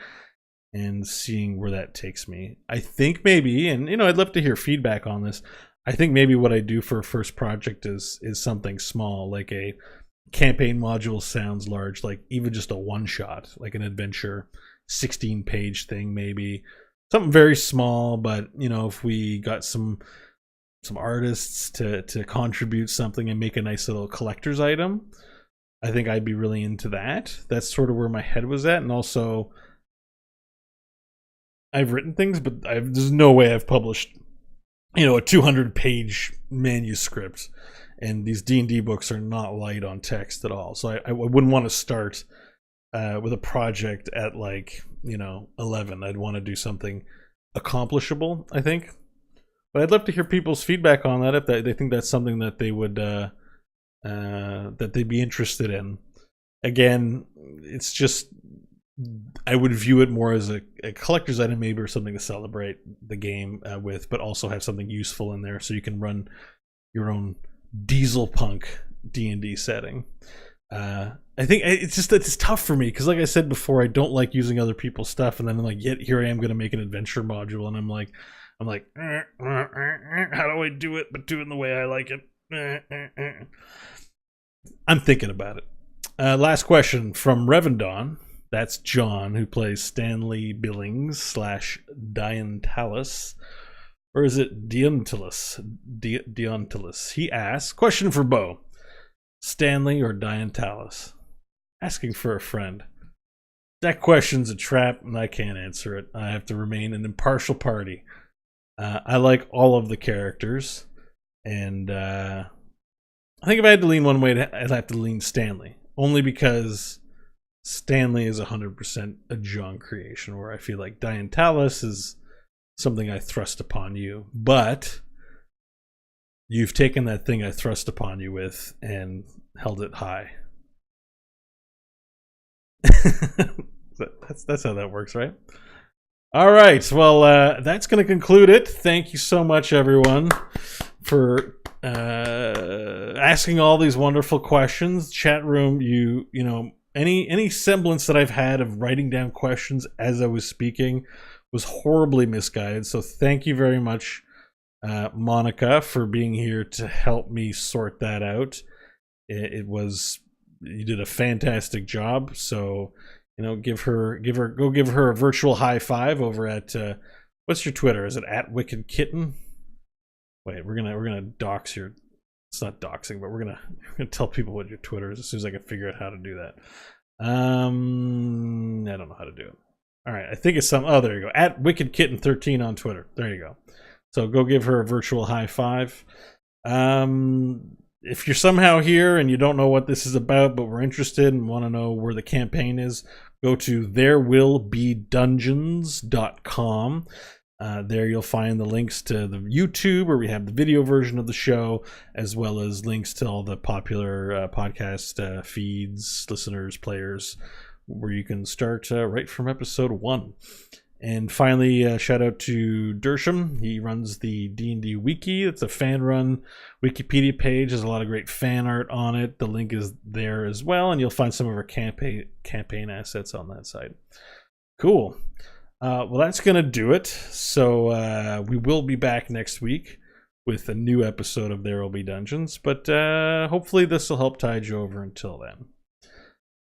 and seeing where that takes me. I think maybe, and I'd love to hear feedback on this. I think maybe what I do for a first project is something small, like a campaign module sounds large, like even just a one shot, like an adventure 16-page thing, maybe something very small. But if we got some artists to contribute something and make a nice little collector's item, I think I'd be really into that. That's sort of where my head was at. And also, I've written things, but there's no way I've published, a 200-page manuscript. And these D&D books are not light on text at all. So I wouldn't want to start with a project at 11. I'd want to do something accomplishable, I think. But I'd love to hear people's feedback on that, if they think that's something that they would that they'd be interested in. Again, it's just, I would view it more as a collector's item, maybe, or something to celebrate the game with, but also have something useful in there so you can run your own diesel punk D&D setting. I think it's tough for me because, like I said before, I don't like using other people's stuff, and then I'm like, yet here I am going to make an adventure module, and I'm like, how do I do it, but do it in the way I like it? I'm thinking about it. Last question from Revendon. That's John, who plays Stanley Billings / Diantalus. Or is it Deontalus? Deontalus. He asks, question for Bo. Stanley or Diantalus? Asking for a friend. That question's a trap, and I can't answer it. I have to remain an impartial party. I like all of the characters, and I think if I had to lean one way, I'd have to lean Stanley. Only because Stanley is 100% a John creation, where I feel like Diantalus is something I thrust upon you. But you've taken that thing I thrust upon you with and held it high. That's how that works, right? All right. Well, that's going to conclude it. Thank you so much, everyone, for asking all these wonderful questions. Chat room, any semblance that I've had of writing down questions as I was speaking was horribly misguided. So thank you very much, Monica, for being here to help me sort that out. You did a fantastic job. So, give her a virtual high five over at what's your Twitter? Is it at Wicked Kitten? Wait, we're gonna dox your. It's not doxing, but we're gonna tell people what your Twitter is as soon as I can figure out how to do that. I don't know how to do it. All right, I think it's oh, there you go. At Wicked Kitten 13 on Twitter. There you go. So go give her a virtual high five. If you're somehow here and you don't know what this is about, but we're interested and want to know where the campaign is, go to therewillbedungeons.com. There you'll find the links to the YouTube, where we have the video version of the show, as well as links to all the popular podcast feeds, listeners, players, where you can start right from episode 1. And finally, shout out to Dersham. He runs the D&D Wiki. It's a fan-run Wikipedia page. There's a lot of great fan art on it. The link is there as well, and you'll find some of our campaign assets on that site. Cool. Well, that's going to do it. So we will be back next week with a new episode of There Will Be Dungeons, but hopefully this will help tide you over until then.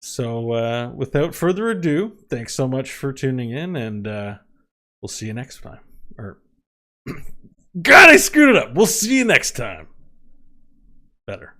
So without further ado, thanks so much for tuning in, and we'll see you next time. Or God, I screwed it up. We'll see you next time. Better.